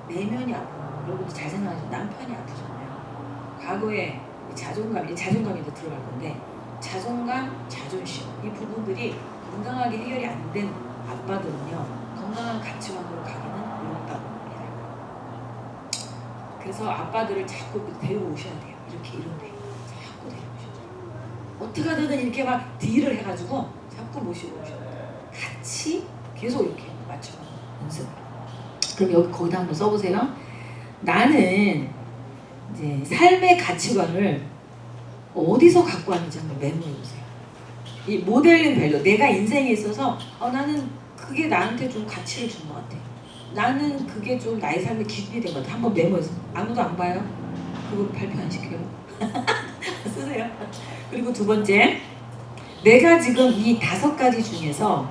내면이 아파. 여러분들 잘 생각하시면 남편이 아프잖아요. 과거에 자존감이 더 들어갈 건데 자존감, 자존심 이 부분들이 건강하게 해결이 안 된 아빠들은요 건강한 가치관으로 가기는 어렵다고 합니다. 그래서 아빠들을 자꾸 데려오셔야 돼요. 이렇게 이런데 자꾸 데려오셔야 돼요. 어떻게 하든 이렇게 막 딜을 해가지고 자꾸 모시고 오셔야 돼요. 같이 계속 이렇게 맞춰가는 연습. 그럼 여기 거기다 한번 써보세요. 나는 이제 삶의 가치관을 어디서 갖고 왔는지 한번 메모해보세요. 이 모델링 밸류, 내가 인생에 있어서 나는 그게 나한테 좀 가치를 준 것 같아. 나는 그게 좀 나의 삶의 기준이 된 것 같아. 한번 메모해서. 아무도 안 봐요? 그거 발표 안 시켜요? 쓰세요. 그리고 두 번째, 내가 지금 이 5가지 중에서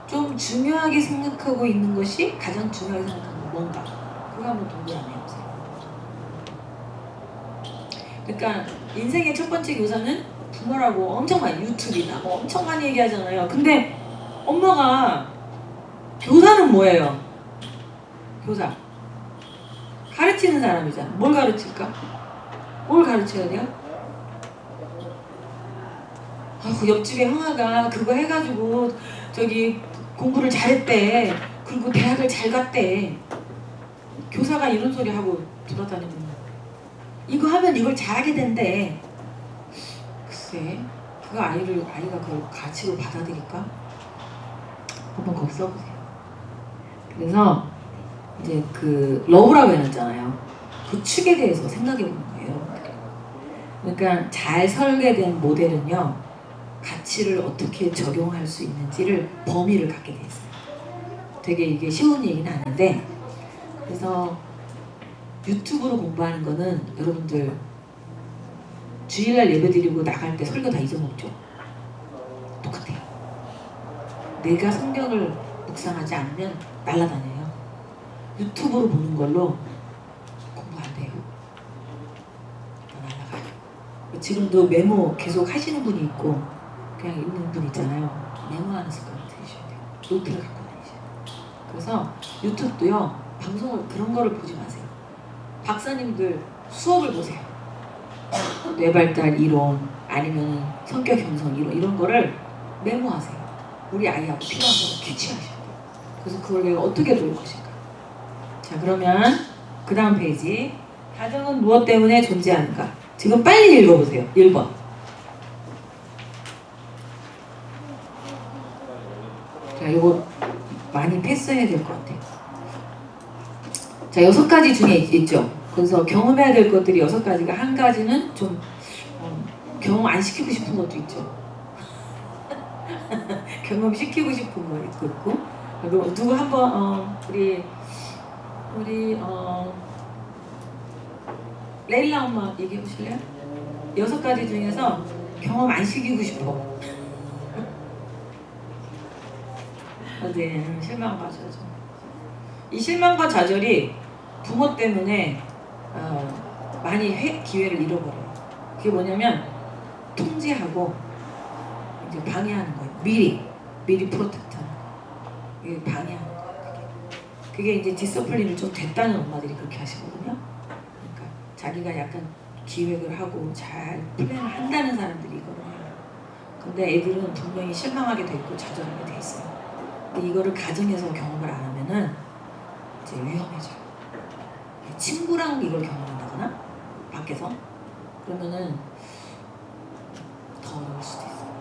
좀 중요하게 생각하고 있는 것이 가장 중요하게 생각하는 건 뭔가? 그거 한번 동그라미 해보세요. 그러니까 인생의 첫 번째 교사는 부모라고 엄청 많이 유튜브나 뭐 엄청 많이 얘기하잖아요. 근데 엄마가 교사는 뭐예요? 교사 가르치는 사람이잖아. 뭘 가르칠까? 뭘 가르쳐야 돼요? 그 옆집에 형아가 그거 해가지고 저기 공부를 잘했대. 그리고 대학을 잘 갔대. 교사가 이런 소리 하고 돌아다니면 이거 하면 이걸 잘하게 된대. 글쎄, 아이가 그걸 가치로 받아들일까? 한번 거기 써보세요. 그래서 이제 그 러브라고 해놨잖아요. 그 축에 대해서 생각해보는 거예요. 그러니까 잘 설계된 모델은요, 가치를 어떻게 적용할 수 있는지를 범위를 갖게 돼 있어요. 되게 이게 쉬운 얘기는 아닌데, 그래서 유튜브로 공부하는 거는 여러분들 주일날 예배드리고 나갈 때 설교 다 잊어먹죠? 똑같아요. 내가 성경을 묵상하지 않으면 날아다녀요. 유튜브로 보는 걸로 공부 안 돼요. 날아가요. 지금도 메모 계속 하시는 분이 있고 그냥 있는 분 있잖아요. 메모하는 습관을 들이셔야 돼요. 노트를 갖고 다니셔야 돼요. 그래서 유튜브도요. 방송을 그런 거를 보지 마세요. 박사님들 수업을 보세요. 뇌발달 이론 아니면 성격 형성 이론 이런 거를 메모하세요. 우리 아이하고 필요한 거를 캐치하셔야 돼요. 그래서 그걸 내가 어떻게 배울 것인가. 자, 그러면 그 다음 페이지. 가정은 무엇 때문에 존재하는가? 지금 빨리 읽어보세요. 1번. 자, 이거 많이 패스해야 될 것 같아요. 자, 6가지 중에 있죠. 그래서 경험해야 될 것들이 6가지가 한 가지는 좀 경험 안 시키고 싶은 것도 있죠. 경험시키고 싶은 거 있고. 그리고 누구 한번 우리 레일라 엄마 얘기해 보실래요? 6가지 중에서 경험 안 시키고 싶어. 네, 실망과 좌절. 이 실망과 좌절이 부모 때문에 많이 기회를 잃어버려요. 그게 뭐냐면 통제하고 이제 방해하는 거예요. 미리 프로텍트하는 거예요. 이게 방해하는 거예요. 그게 이제 디서플린을 좀 됐다는 엄마들이 그렇게 하시거든요. 그러니까 자기가 약간 기획을 하고 잘 플랜을 한다는 사람들이 이거를 해요. 근데 애들은 분명히 실망하게 돼 있고 좌절하게 돼 있어요. 근데 이거를 가정에서 경험을 안 하면은 이제 위험해져요. 친구랑 이걸 경험한다거나 밖에서 그러면은 더 어려울 수도 있어요.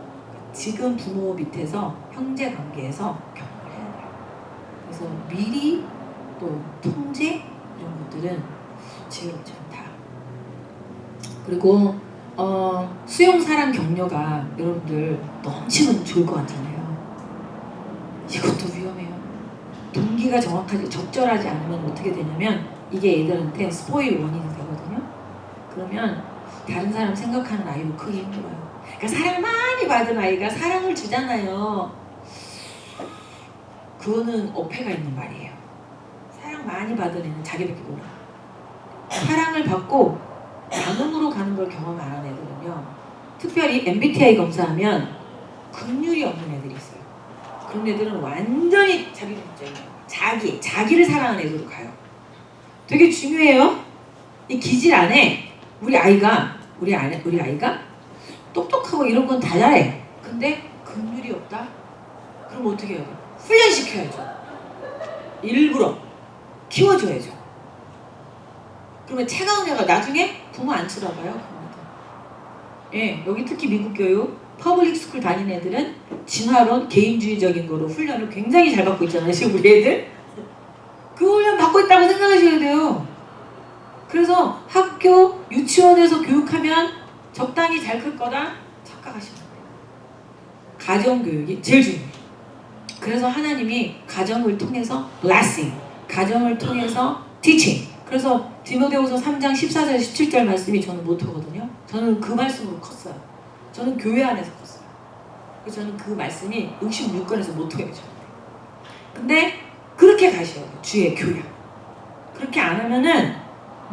지금 부모 밑에서 형제 관계에서 경험을 해야 돼요. 그래서 미리 또 통제 이런 거 것들은 지혜롭지 않다. 그리고 수용 사랑 격려가 여러분들 넘치면 좋을 것 같잖아요. 이것도 위험해요. 동기가 정확하게 적절하지 않으면 어떻게 되냐면 이게 애들한테 스포일 원인이 되거든요. 그러면 다른 사람 생각하는 아이로 크기 힘들어요. 그러니까 사랑 많이 받은 아이가 사랑을 주잖아요. 그거는 어폐가 있는 말이에요. 사랑 많이 받은 애는 자기밖에 몰라. 사랑을 받고 나눔으로 가는 걸 경험 안 한 애들은요, 특별히 MBTI 검사하면 긍휼이 없는 애들이 있어요. 그런 애들은 완전히 자기중심적이에요. 자기를 사랑하는 애들로 가요. 되게 중요해요. 이 기질 안에 우리 아이가 똑똑하고 이런 건 다 잘해. 근데 긍휼이 없다? 그럼 어떻게 해야 돼? 훈련시켜야죠. 일부러 키워줘야죠. 그러면 차가운 애가 나중에 부모 안 쳐다봐요. 예, 여기 특히 미국 교육 퍼블릭 스쿨 다니는 애들은 진화론 개인주의적인 거로 훈련을 굉장히 잘 받고 있잖아요. 지금 우리 애들 그 훈련 받고 있다고 생각하셔야 돼요. 그래서 학교 유치원에서 교육하면 적당히 잘 클 거다 착각하시면 돼요. 가정교육이 제일 중요해요. 그래서 하나님이 가정을 통해서 blessing, 가정을 통해서 teaching. 그래서 디모데후서 3장 14절 17절 말씀이 저는 모토거든요. 저는 그 말씀으로 컸어요. 저는 교회 안에서 컸어요. 그래서 저는 그 말씀이 66권에서 모토예요. 근데 그렇게 가셔야 돼요. 주의 교양. 그렇게 안 하면은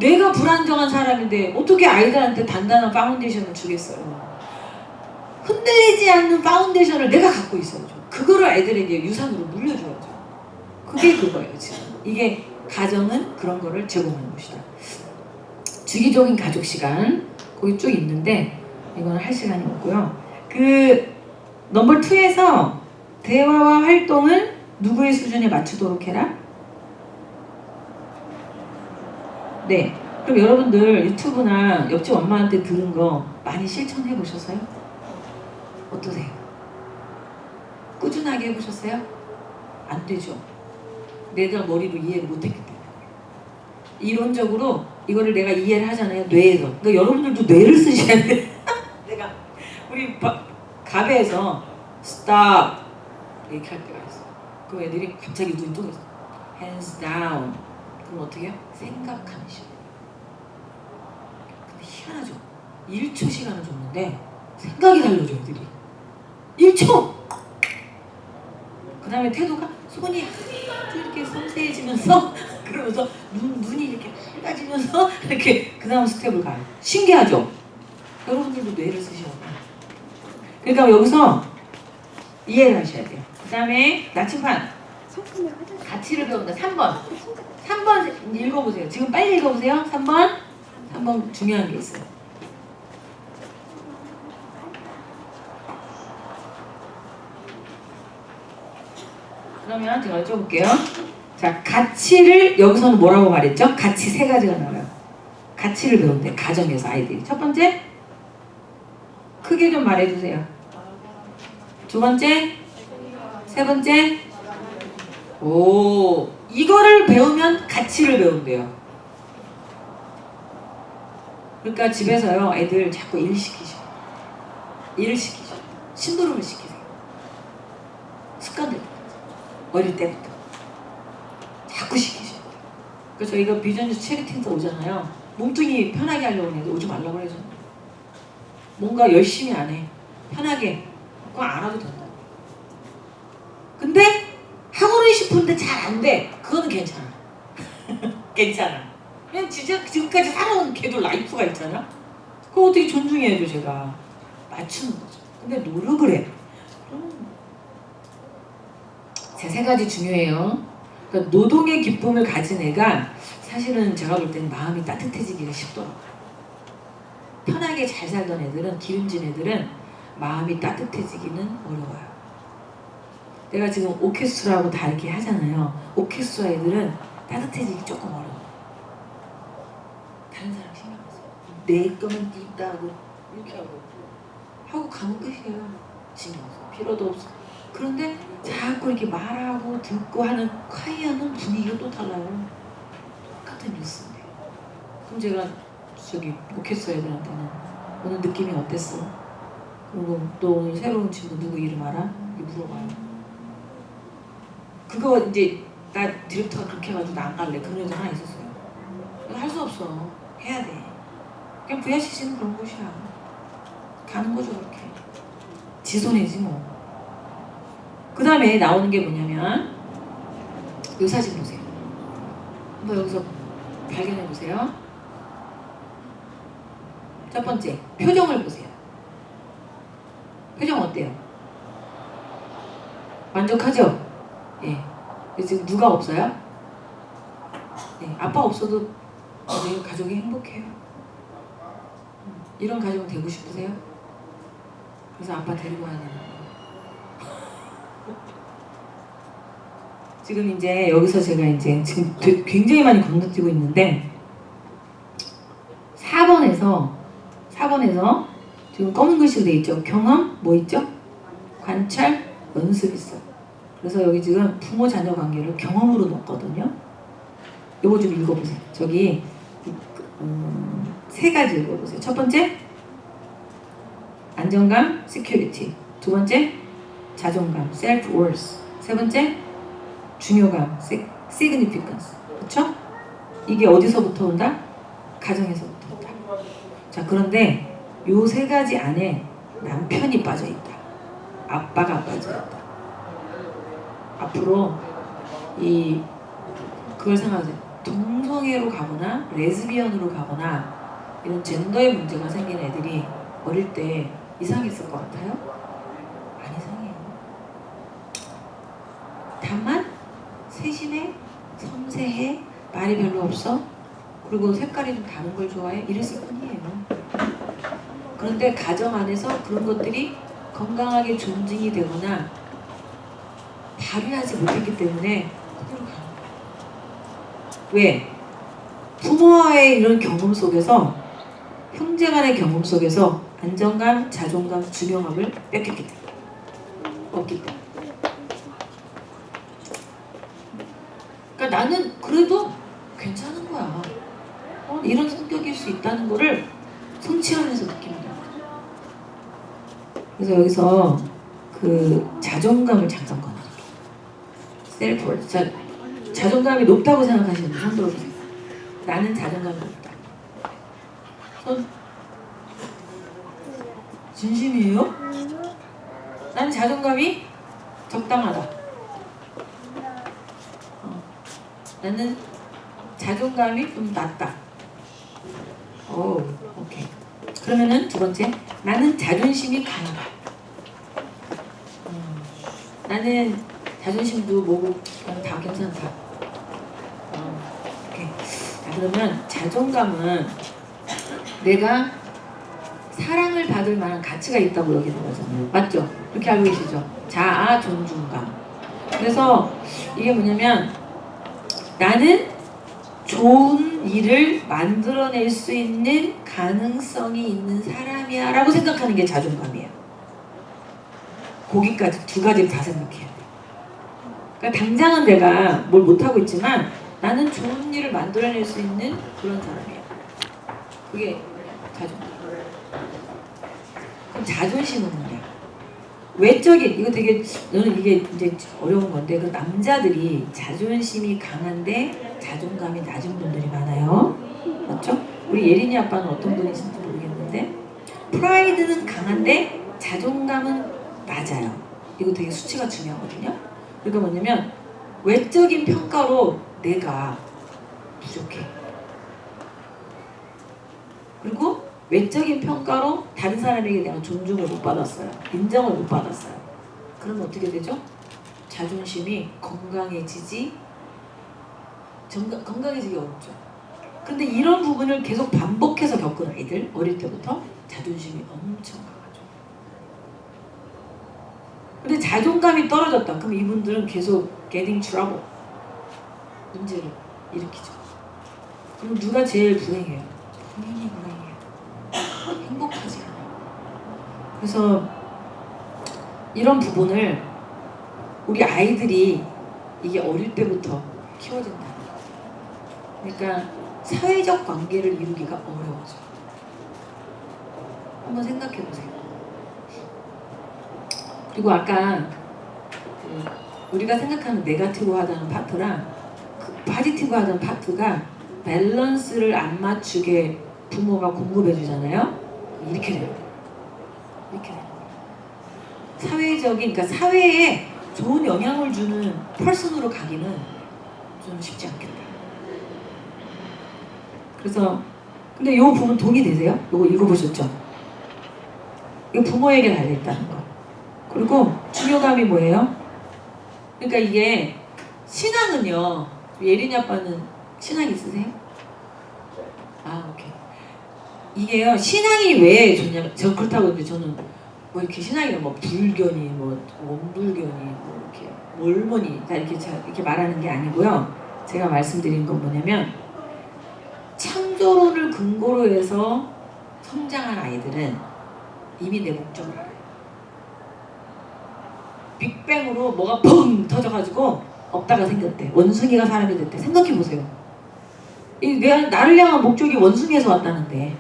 내가 불안정한 사람인데 어떻게 아이들한테 단단한 파운데이션을 주겠어요. 흔들리지 않는 파운데이션을 내가 갖고 있어야죠. 그거를 애들에게 유산으로 물려줘야죠. 그게 그거예요. 지금 이게 가정은 그런 거를 제공하는 것이다. 주기적인 가족 시간 거기 쭉 있는데 이거는 할 시간이 없고요. 그 넘버 2에서 대화와 활동을 누구의 수준에 맞추도록 해라. 네. 그럼 여러분들 유튜브나 옆집 엄마한테 들은 거 많이 실천해 보셨어요? 어떠세요? 꾸준하게 해보셨어요? 안 되죠. 내가 머리로 이해를 못했기 때문에. 이론적으로 이거를 내가 이해를 하잖아요. 뇌에서. 그러니까 여러분들도 뇌를 쓰셔야 돼. 내가 우리 가베에서 stop 이렇게 할 때가 있어. 그럼 애들이 갑자기 눈이 동해서 hands down. 그럼 어떻게 해요? 생각하는 시간. 근데 희한하죠. 1초 시간을 줬는데 생각이 달라져 애들이. 1초! 그 다음에 태도가 손이 아주 이렇게 섬세해지면서 그러면서 눈이 이렇게 밝아지면서 이렇게 그 다음 스텝을 가요. 신기하죠? 여러분들도 뇌를 쓰셔야 돼요. 그러니까 여기서 이해를 하셔야 돼요. 그 다음에 나침반 가치를 배운다. 3번 읽어보세요. 지금 빨리 읽어보세요. 3번 중요한 게 있어요. 그러면 제가 여쭤볼게요. 자, 가치를 여기서는 뭐라고 말했죠? 가치 3가지가 나와요. 가치를 배운대. 가정에서 아이들이. 첫 번째, 크게 좀 말해주세요. 두 번째, 세 번째, 오, 이거를 배우면 가치를 배운대요. 그러니까 집에서요, 애들 자꾸 일을 시키셔. 심부름을 시키세요. 습관들. 어릴 때부터 자꾸 시키셔야 돼요. 그래서 저희가 비전뉴스 체리티에서 오잖아요. 몸뚱이 편하게 하려고 하는데 오지 말라고 그래서 뭔가 열심히 안 해. 편하게. 그거 안 와도 된다. 근데 하고는 싶은데 잘 안 돼. 그거는 괜찮아. 괜찮아. 그냥 진짜 지금까지 살아온 걔도 라이프가 있잖아. 그거 어떻게 존중해야죠. 제가 맞추는 거죠. 근데 노력을 해. 제 3가지 중요해요. 그러니까 노동의 기쁨을 가진 애가 사실은 제가 볼 때는 마음이 따뜻해지기가 쉽더라고요. 편하게 잘 살던 애들은, 기름진 애들은 마음이 따뜻해지기는 어려워요. 내가 지금 오케스트라하고 다 이렇게 하잖아요. 오케스트라 애들은 따뜻해지기 조금 어려워요. 다른 사람 신경 안 써요. 내 거면 띠다 하고 이렇게 하고 가면 끝이에요. 신경 써. 필요도 없어. 그런데 자꾸 이렇게 말하고 듣고 하는 콰이어는 분위기가 또 달라요. 똑같아요. 똑같은 뉴스인데. 그럼 제가 저기 오케스트라 애들한테는 오늘 느낌이 어땠어? 그리고 또 오늘 새로운 친구 누구 이름 알아? 이렇게 물어봐요. 그거 이제 나 디렉터가 그렇게 해가지고 나 안 갈래. 그런 애도 하나 있었어요. 할 수 없어. 해야 돼. 그냥 VICC는 그런 곳이야. 가는 거죠 그렇게. 지 손해지 뭐. 그 다음에 나오는 게 뭐냐면 이 사진 보세요. 한번 여기서 발견해 보세요. 첫 번째, 표정을 보세요. 표정 어때요? 만족하죠? 예. 지금 누가 없어요? 네, 아빠 없어도 우리 가족이 행복해요. 이런 가족은 되고 싶으세요? 그래서 아빠 데리고 와야 되는 거예요. 지금 이제 여기서 제가 이제 지금 굉장히 많이 건너뛰고 있는데 4번에서 지금 검은 글씨로 돼 있죠. 경험 뭐 있죠? 관찰 연습 있어요. 그래서 여기 지금 부모 자녀 관계를 경험으로 넣었거든요. 요거 좀 읽어보세요. 저기 세 가지 읽어보세요. 첫 번째 안정감, security. 두 번째 자존감, self-worth. 세 번째 중요감, significance. 그렇죠? 이게 어디서부터 온다? 가정에서부터 온다. 자, 그런데 요 세 가지 안에 남편이 빠져있다. 아빠가 빠져있다. 앞으로 그걸 생각하세요. 동성애로 가거나 레즈비언으로 가거나 이런 젠더의 문제가 생긴 애들이 어릴 때 이상했을 것 같아요? 안 이상해요. 다만 세심해, 섬세해, 말이 별로 없어, 그리고 색깔이 좀 다른 걸 좋아해, 이랬을 뿐이에요. 그런데 가정 안에서 그런 것들이 건강하게 존중이 되거나 발휘하지 못했기 때문에 그대로 가는 거예요. 왜? 부모와의 이런 경험 속에서, 형제간의 경험 속에서 안정감, 자존감, 중요함을 뺏겼기 때문에, 없기 때문에. 그러니까 나는 그래도 괜찮은 거야. 이런 성격일 수 있다는 거를 성취하면서 느낍니다. 그래서 여기서 그 자존감을 잠깐 건드릴게요. 셀프월드. 자존감이 높다고 생각하시는 분 손 들어보세요. 나는 자존감이 높다. 손. 진심이에요? 나는 자존감이 적당하다. 나는 자존감이 좀 낮다. 오, 오케이. 그러면은 두 번째, 나는 자존심이 강하다. 나는 자존심도 뭐고 다 괜찮다. 오케이. 자, 그러면 자존감은 내가 사랑을 받을 만한 가치가 있다고 여기는 거잖아요. 맞죠? 그렇게 알고 계시죠? 자아 존중감. 그래서 이게 뭐냐면 나는 좋은 일을 만들어낼 수 있는 가능성이 있는 사람이야 라고 생각하는 게 자존감이에요. 거기까지 두 가지를 다 생각해야 돼. 그러니까 당장은 내가 뭘 못하고 있지만 나는 좋은 일을 만들어낼 수 있는 그런 사람이야. 그게 자존감. 그럼 자존심은 뭐냐? 외적인, 이거 되게, 저는 이게 이제 어려운 건데, 그 남자들이 자존심이 강한데 자존감이 낮은 분들이 많아요. 맞죠? 우리 예린이 아빠는 어떤 분이신지 모르겠는데, 프라이드는 강한데 자존감은 낮아요. 이거 되게 수치가 중요하거든요. 그러니까 뭐냐면, 외적인 평가로 내가 부족해. 그리고 외적인 평가로 다른 사람에게 내가 존중을 못 받았어요. 인정을 못 받았어요. 그러면 어떻게 되죠? 자존심이 건강해지기 어렵죠. 근데 이런 부분을 계속 반복해서 겪은 아이들, 어릴 때부터 자존심이 엄청 강하죠. 근데 자존감이 떨어졌다. 그럼 이분들은 계속 getting trouble, 문제를 일으키죠. 그럼 누가 제일 불행해요? 본인이 불행해요. 행복하지 않아요. 그래서 이런 부분을 우리 아이들이 이게 어릴 때부터 키워진다. 그러니까 사회적 관계를 이루기가 어려워져요. 한번 생각해 보세요. 그리고 아까 우리가 생각하는 네거티브하다는 파트랑 그 포지티브하다는 파트가 밸런스를 안 맞추게 부모가 공급해 주잖아요. 이렇게 돼요. 이렇게 돼요. 사회적인, 그러니까 사회에 좋은 영향을 주는 펄슨으로 가기는 좀 쉽지 않겠다. 그래서 근데 이 부분 동의되세요? 이거 읽어보셨죠? 이거 부모에게 달려있다는 거. 그리고 중요감이 뭐예요? 그러니까 이게 신앙은요. 예린이 아빠는 신앙 있으세요? 아, 오케이. 이게요. 신앙이 왜 좋냐면 저 그렇다고 이제 저는 뭐 이렇게 신앙이랑 뭐 불교니 뭐 원불교니 뭐 이렇게 몰모니 다 이렇게 말하는 게 아니고요. 제가 말씀드린 건 뭐냐면 창조론을 근거로 해서 성장한 아이들은 이미 내 목적을 알아요. 빅뱅으로 뭐가 펑 터져가지고 없다가 생겼대. 원숭이가 사람이 됐대. 생각해보세요. 나를 향한 목적이 원숭이에서 왔다는데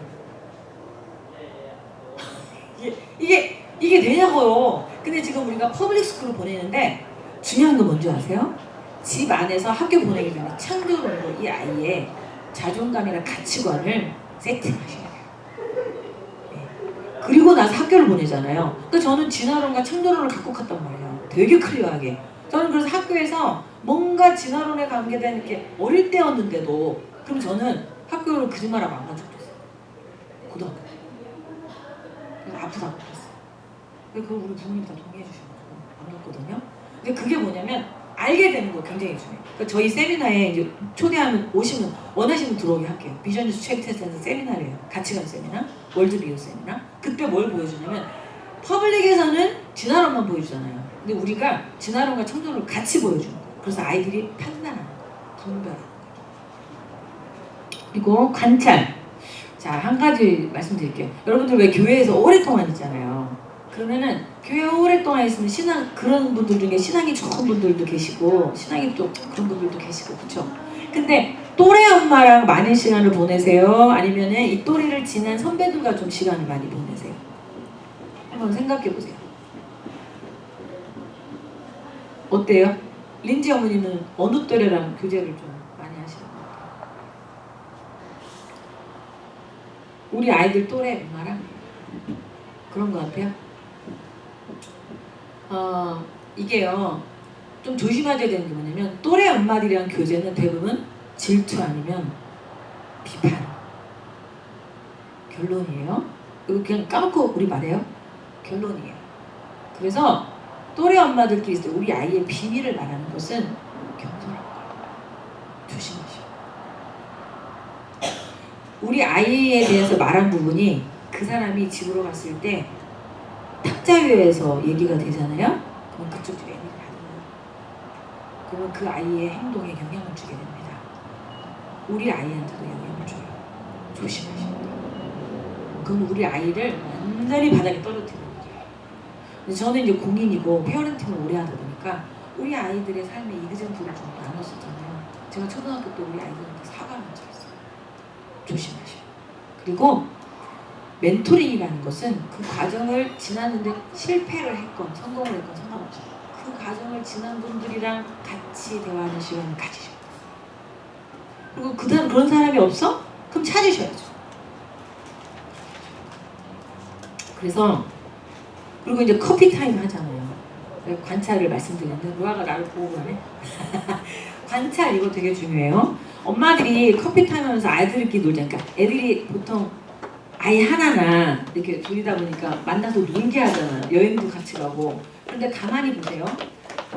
이게 되냐고요. 근데 지금 우리가 퍼블릭 스쿨을 보내는데 중요한 건 뭔지 아세요? 집 안에서 학교 보내기 전에 창조론으로 이 아이의 자존감이나 가치관을 세팅하셔야 돼요. 네. 그리고 나서 학교를 보내잖아요. 그러니까 저는 진화론과 창조론을 갖고 갔단 말이에요. 되게 클리어하게. 저는 그래서 학교에서 뭔가 진화론에 관계된 이렇게 어릴 때였는데도 그럼 저는 학교를 거짓말하고 안 간 적도 있어요. 고등학교 때. 그래서 아프다고 그랬어요. 근데 그걸 우리 부모님 다 동의해 주셔가지고 안 갔거든요. 근데 그게 뭐냐면 알게 되는 거 굉장히 중요해요. 그러니까 저희 세미나에 이제 초대하면 오시면 원하시면 들어오게 할게요. 비전뉴스 체크테스트에서 세미나래요. 같이 가는 세미나, 월드비유 세미나. 그때 뭘 보여주냐면 퍼블릭에서는 진화론만 보여주잖아요. 근데 우리가 진화론과 창조론을 같이 보여주는 거예요. 그래서 아이들이 판단하는 거예요. 분별하는 거예요. 그리고 관찰. 자, 한 가지 말씀드릴게요. 여러분들 왜 교회에서 오랫동안 있잖아요. 그러면은 교회 오랫동안 있으면 신앙, 그런 분들 중에 신앙이 좋은 분들도 계시고 신앙이 또 그런 분들도 계시고 그렇죠. 근데 또래 엄마랑 많은 시간을 보내세요? 아니면은 이 또래를 지난 선배들과 좀 시간을 많이 보내세요? 한번 생각해 보세요. 어때요? 린지 어머니는 어느 또래랑 교제를 좀 많이 하시는 것 같아요? 우리 아이들 또래 엄마랑 그런 것 같아요? 이게요 좀 조심하셔야 되는 게 뭐냐면 또래 엄마들이랑 교제는 대부분 질투 아니면 비판 결론이에요. 이거 그냥 까놓고 우리 말해요. 결론이에요. 그래서 또래 엄마들끼리 있을 때 우리 아이의 비밀을 말하는 것은 겸손한 거예요. 조심하시오. 우리 아이에 대해서 말한 부분이 그 사람이 집으로 갔을 때 탁자위에서 얘기가 되잖아요. 그럼 그쪽 집에 애들이 받아요. 그러면 그 아이의 행동에 영향을 주게 됩니다. 우리 아이한테도 영향을 줘요. 조심하셔야 돼요. 그럼 우리 아이를 완전히 바닥에 떨어뜨리는 거예요. 근데 저는 이제 공인이고 페어런팅을 오래 하다 보니까 우리 아이들의 삶의 이그젠플을 좀 나눴었잖아요. 제가 초등학교 때 우리 아이들한테 사과를 한 적이 있어요. 조심하셔요. 그리고 멘토링이라는 것은 그 과정을 지났는데 실패를 했건 성공을 했건 상관없어요. 그 과정을 지난 분들이랑 같이 대화하는 시간을 가지셔야 돼요. 그리고 그런 사람이 없어? 그럼 찾으셔야죠. 그래서 그리고 이제 커피 타임 하잖아요. 관찰을 말씀드렸는데 루아가 나를 보고 가네. 관찰 이거 되게 중요해요. 엄마들이 커피 타임 하면서 아이들끼리 놀잖아요. 그러니까 애들이 보통 아이 하나나 이렇게 둘이다 보니까 만나서 놀게 하잖아요. 여행도 같이 가고. 근데 가만히 보세요.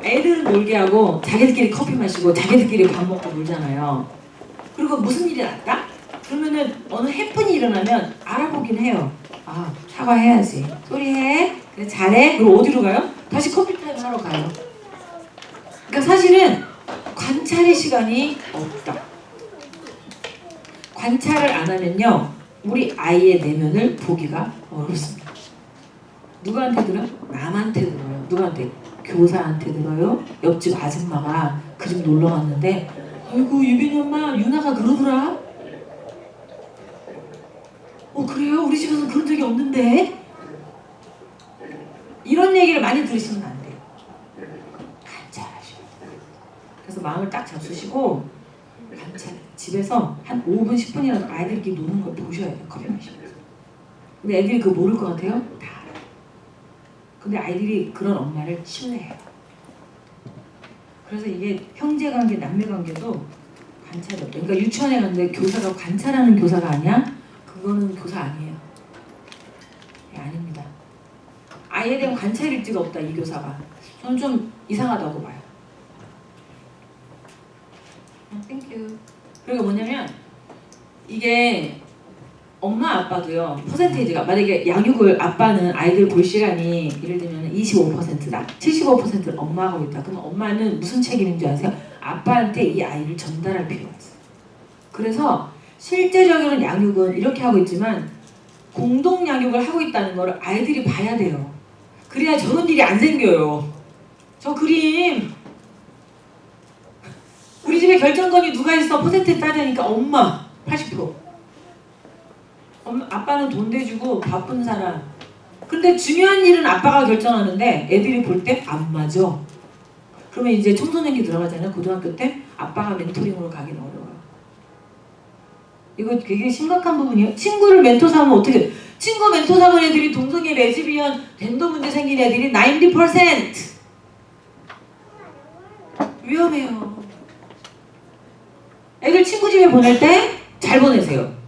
애들은 놀게 하고 자기들끼리 커피 마시고 자기들끼리 밥 먹고 놀잖아요. 그리고 무슨 일이 났다? 그러면은 어느 해프닝이 일어나면 알아보긴 해요. 아, 사과해야지. 소리해. 그래, 잘해. 그리고 어디로 가요? 다시 커피 타임 하러 가요. 그러니까 사실은 관찰의 시간이 없다. 관찰을 안 하면요. 우리 아이의 내면을 보기가 어렵습니다. 누구한테 들어요? 남한테 들어요. 누구한테? 교사한테 들어요. 옆집 아줌마가 그 집 놀러 갔는데 아이고 유빈이 엄마 유나가 그러더라. 그래요? 우리 집에서는 그런 적이 없는데? 이런 얘기를 많이 들으시면 안 돼요. 관찰하셔야 돼요. 그래서 마음을 딱 잡수시고 관찰, 집에서 한 5분 10분이라도 아이들끼리 노는 걸 보셔야 돼요. 커피 마시면서. 근데 애들이 그거 모를 것 같아요? 다 알아요. 근데 아이들이 그런 엄마를 신뢰해요. 그래서 이게 형제관계, 남매관계도 관찰이 없대요. 그러니까 유치원에 갔는데 교사가 관찰하는 교사가 아니야? 그거는 교사 아니에요. 네, 아닙니다. 아이에 대한 관찰 일지가 없다, 이 교사가. 저는 좀 이상하다고 봐요. 땡큐. 그리고 뭐냐면 이게 엄마 아빠도요 퍼센테이지가 만약에 양육을 아빠는 아이들 볼 시간이 예를 들면 25%다 75%를 엄마가 하고 있다. 그럼 엄마는 무슨 책임인 줄 아세요? 아빠한테 이 아이를 전달할 필요가 있어요. 그래서 실제적인 양육은 이렇게 하고 있지만 공동 양육을 하고 있다는 걸 아이들이 봐야 돼요. 그래야 저런 일이 안 생겨요. 저 그림 우리 집에 결정권이 누가 있어? 퍼센트 따지니까 엄마 80%. 아빠는 돈 대주고 바쁜 사람. 근데 중요한 일은 아빠가 결정하는데 애들이 볼 때 안 맞아. 그러면 이제 청소년기 들어가잖아요. 고등학교 때 아빠가 멘토링으로 가긴 어려워요. 이거 되게 심각한 부분이에요. 친구를 멘토 삼으면 어떻게? 친구 멘토 삼은 애들이 동성애, 레즈비언, 젠더 문제 생긴 애들이 90%. 위험해요. 애들 친구 집에 보낼 때 잘 보내세요.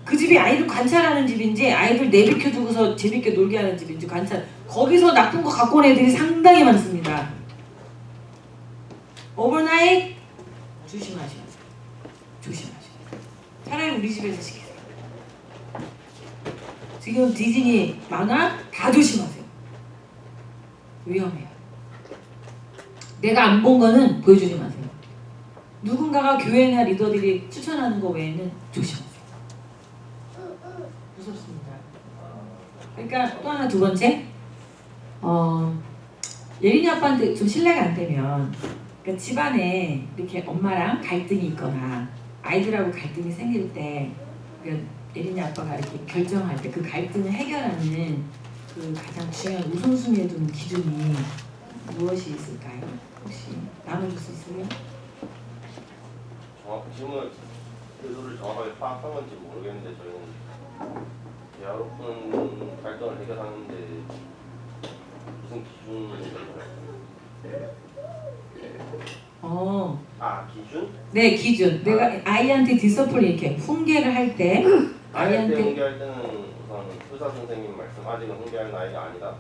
그 집이 아이들 관찰하는 집인지 아이들 내비켜두고서 재밌게 놀게 하는 집인지 관찰. 거기서 나쁜 거 갖고 온 애들이 상당히 많습니다. 오버나잇 조심하셔야 돼요. 조심하셔야 돼요. 차라리 우리 집에서 시키세요. 지금 디즈니 만화 다 조심하세요. 위험해요. 내가 안 본 거는 보여주지 마세요. 누군가가 교회나 리더들이 추천하는 거 외에는 조심하세요. 무섭습니다. 그러니까 또 하나 두 번째, 예린이 아빠한테 좀 신뢰가 안 되면, 그러니까 집안에 이렇게 엄마랑 갈등이 있거나 아이들하고 갈등이 생길 때, 그러니까 예린이 아빠가 이렇게 결정할 때 그 갈등을 해결하는 그 가장 중요한 우선순위에 두는 기준이 무엇이 있을까요? 혹시 나눠줄 수 있어요? 질문 의도를 정확하게 파악한 건지 모르겠는데 저희는 대화 높은 갈등을 해결하는데 무슨 기준인가요? 기준? 네, 기준. 내가 아이한테 디서플 이렇게 훈계를 할 때 아이한테 훈계할 때는 우선 의사 선생님 말씀 아직은 훈계할 나이가 아니다.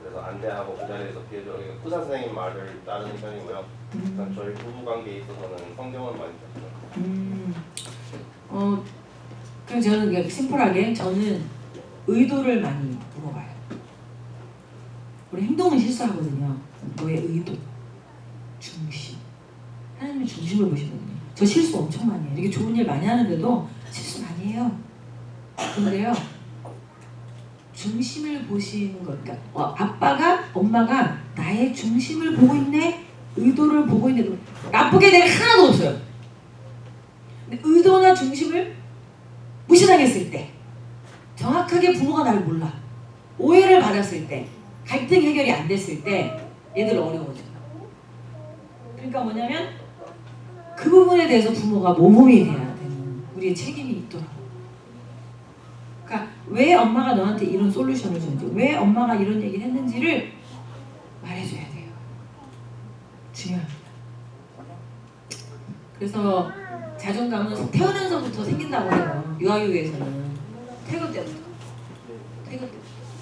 그래서 안대하고 그 자리에서 피해줘. 의사 선생님 말을 따르는 편이고요. 일단 저희 부부 관계에 있어서는 성경을 많이 펴요. 그럼 저는 그냥 심플하게 저는 의도를 많이 물어봐요. 우리 행동은 실수하거든요. 너의 의도, 중심. 하나님의 중심을 보시거든요. 저 실수 엄청 많이 해요. 이렇게 좋은 일 많이 하는데도 실수 많이 해요. 근데요, 중심을 보시는 것, 그러니까 아빠가, 엄마가 나의 중심을 보고 있네, 의도를 보고 있네. 나쁘게 될 하나도 없어요. 근데 의도나 중심을 무시당했을 때, 정확하게 부모가 날 몰라, 오해를 받았을 때, 갈등 해결이 안 됐을 때 얘들 어려워져요. 그러니까 뭐냐면 그 부분에 대해서 부모가 모범이 돼야 되는 우리의 책임이 있더라고. 그러니까 왜 엄마가 너한테 이런 솔루션을 줬는지, 왜 엄마가 이런 얘기를 했는지를 말해줘야 돼요. 중요합니다. 그래서 자존감은 태어나서부터 생긴다고 해요. 유아교육에서는 태교 때부터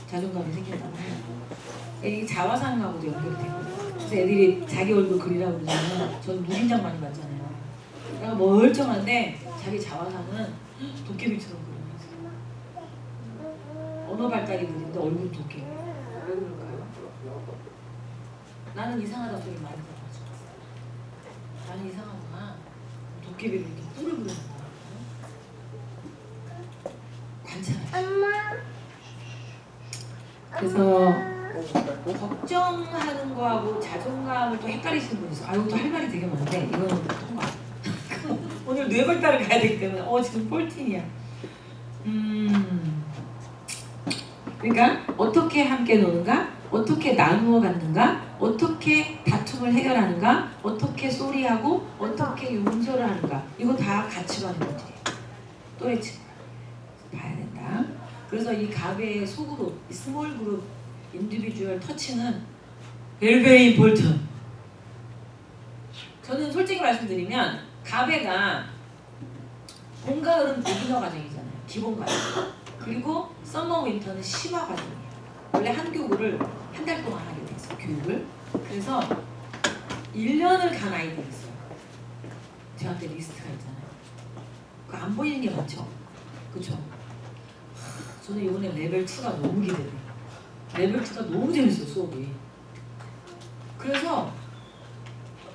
자존감이 생긴다고 해요. 이게 자화상하고도 연결돼요. 그래서 애들이 자기 얼굴 그리라고 그러잖아요. 저는 무인장 많이 봤잖아요. 내가 멀쩡한데 자기 자화상은 도깨비처럼 그려놨어요. 언어 발달이 느린데 얼굴 도깨비. 왜 그럴까요? 나는 이상하다 소리 많이 들어가지고. 나는 이상하구나. 도깨비를 이렇게 뿔을 그려놨다. 관찰하세요. 그래서 걱정하는 거하고 자존감을 또 헷갈리시는 분이 있어요. 아, 이것도 할 말이 되게 많은데 이거는 통과. 오늘 뇌발달을 가야 되기 때문에 지금 폴틴이야. 그러니까 어떻게 함께 노는가? 어떻게 나누어 갖는가? 어떻게 다툼을 해결하는가? 어떻게 소리하고 어떻게 용서를 하는가? 이거 다 가치관의 문제예요. 또래 친구 봐야 된다. 그래서 이 가베의 소그룹, 이 스몰 그룹, 인디비주얼 터치는 very very important. 저는 솔직히 말씀드리면 가베가 봄, 가을은 비기너 과정이잖아요. 기본 과정. 그리고 썸머 윈터는 심화 과정이에요. 원래 한 교구를 한 달 동안 하게 됐어요. 교육을. 그래서 1년을 간 아이들이 있어요. 저한테 리스트가 있잖아요. 그 안 보이는 게 많죠. 그렇죠? 저는 이번에 레벨 2가 너무 기대돼요. 레벨 2가 너무 재밌어요, 수업이. 그래서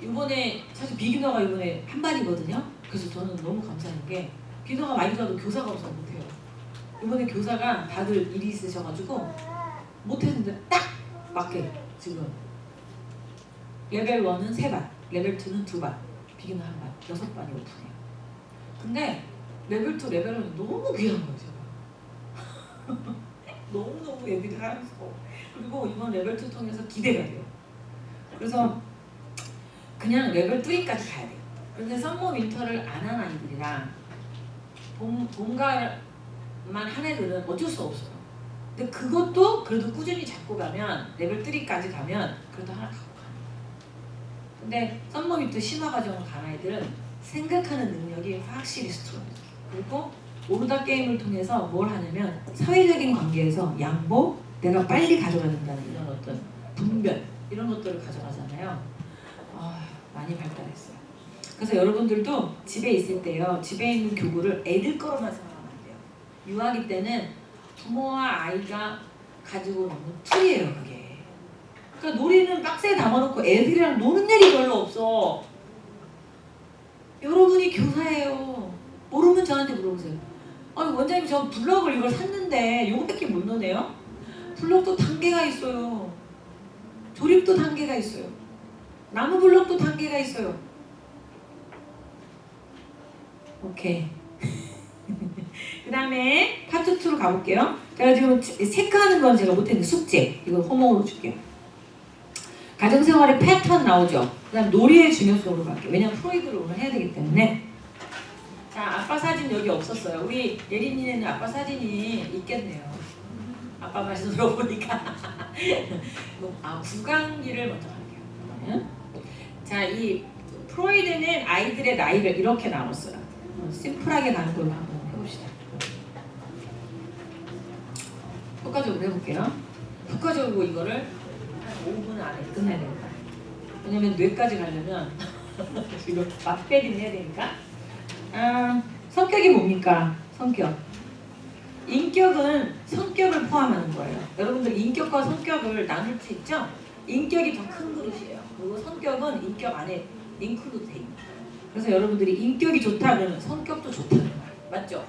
이번에 사실 비기너가 이번에 한 반이거든요. 그래서 저는 너무 감사한 게 비기너가 많이 가도 교사가 없어서 못해요. 이번에 교사가 다들 일이 있으셔가지고 못했는데 딱 맞게 지금 레벨 1은 3반, 레벨 2는 2반, 비기너 1반, 6반이 오픈해요. 근데 레벨 2, 레벨 1은 너무 귀한 거예요, 제가. 너무너무 애들이 사랑스러워. 그리고 이번 레벨 2 통해서 기대가 돼요. 그래서 그냥 레벨 3까지 가야 돼요. 그런데 썸머 윈터를 안 한 아이들이랑 봄, 가을만 한 애들은 어쩔 수 없어요. 근데 그것도 그래도 꾸준히 잡고 가면 레벨 3까지 가면 그래도 하나 갖고 가는 거예요. 근데 썸머 윈터 심화 과정을 간 아이들은 생각하는 능력이 확실히 스트롱해요. 그리고 오르다 게임을 통해서 뭘 하냐면 사회적인 관계에서 양보, 내가 빨리 가져가야 된다는 이런 어떤 분별 이런 것들을 가져가잖아요. 많이 발달했어요. 그래서 여러분들도 집에 있을 때요, 집에 있는 교구를 애들 거로만 생각하면 안 돼요. 유아기 때는 부모와 아이가 가지고 노는 툴이에요, 그게. 그러니까 놀이는 박스에 담아놓고 애들이랑 노는 일이 별로 없어. 여러분이 교사예요. 모르면 저한테 물어보세요. 원장님 저 블럭을 이걸 샀는데 요거밖에 못 넣네요? 블럭도 단계가 있어요. 조립도 단계가 있어요. 나무 블럭도 단계가 있어요. 오케이. 그 다음에 파트 2로 가볼게요. 제가 지금 체크하는 건 제가 못했는데 숙제 이거 호목으로 줄게요. 가정생활의 패턴 나오죠. 그 다음 놀이의 중요성으로 갈게요. 왜냐면 프로이드를 오늘 해야 되기 때문에. 자, 아빠 사진 여기 없었어요. 우리 예린이는 아빠 사진이 있겠네요. 아빠 말씀 들어보니까. 구강기를 먼저 갈게요. 그러면. 자, 이 프로이드는 아이들의 나이를 이렇게 나눴어요. 심플하게 가는 걸로 한번 해봅시다. 효과적으로 해볼게요. 효과적으로 이거를 한 5분 안에 끝내야 됩니다. 왜냐면 뇌까지 가려면 지금 맛배기는 해야 되니까. 성격이 뭡니까? 성격. 인격은 성격을 포함하는 거예요. 여러분들 인격과 성격을 나눌 수 있죠? 인격이 더 큰 그릇이에요. 그리고 성격은 인격 안에 인클루드 돼 있는 거예요. 그래서 여러분들이 인격이 좋다 그러면 성격도 좋다는 거예요. 맞죠?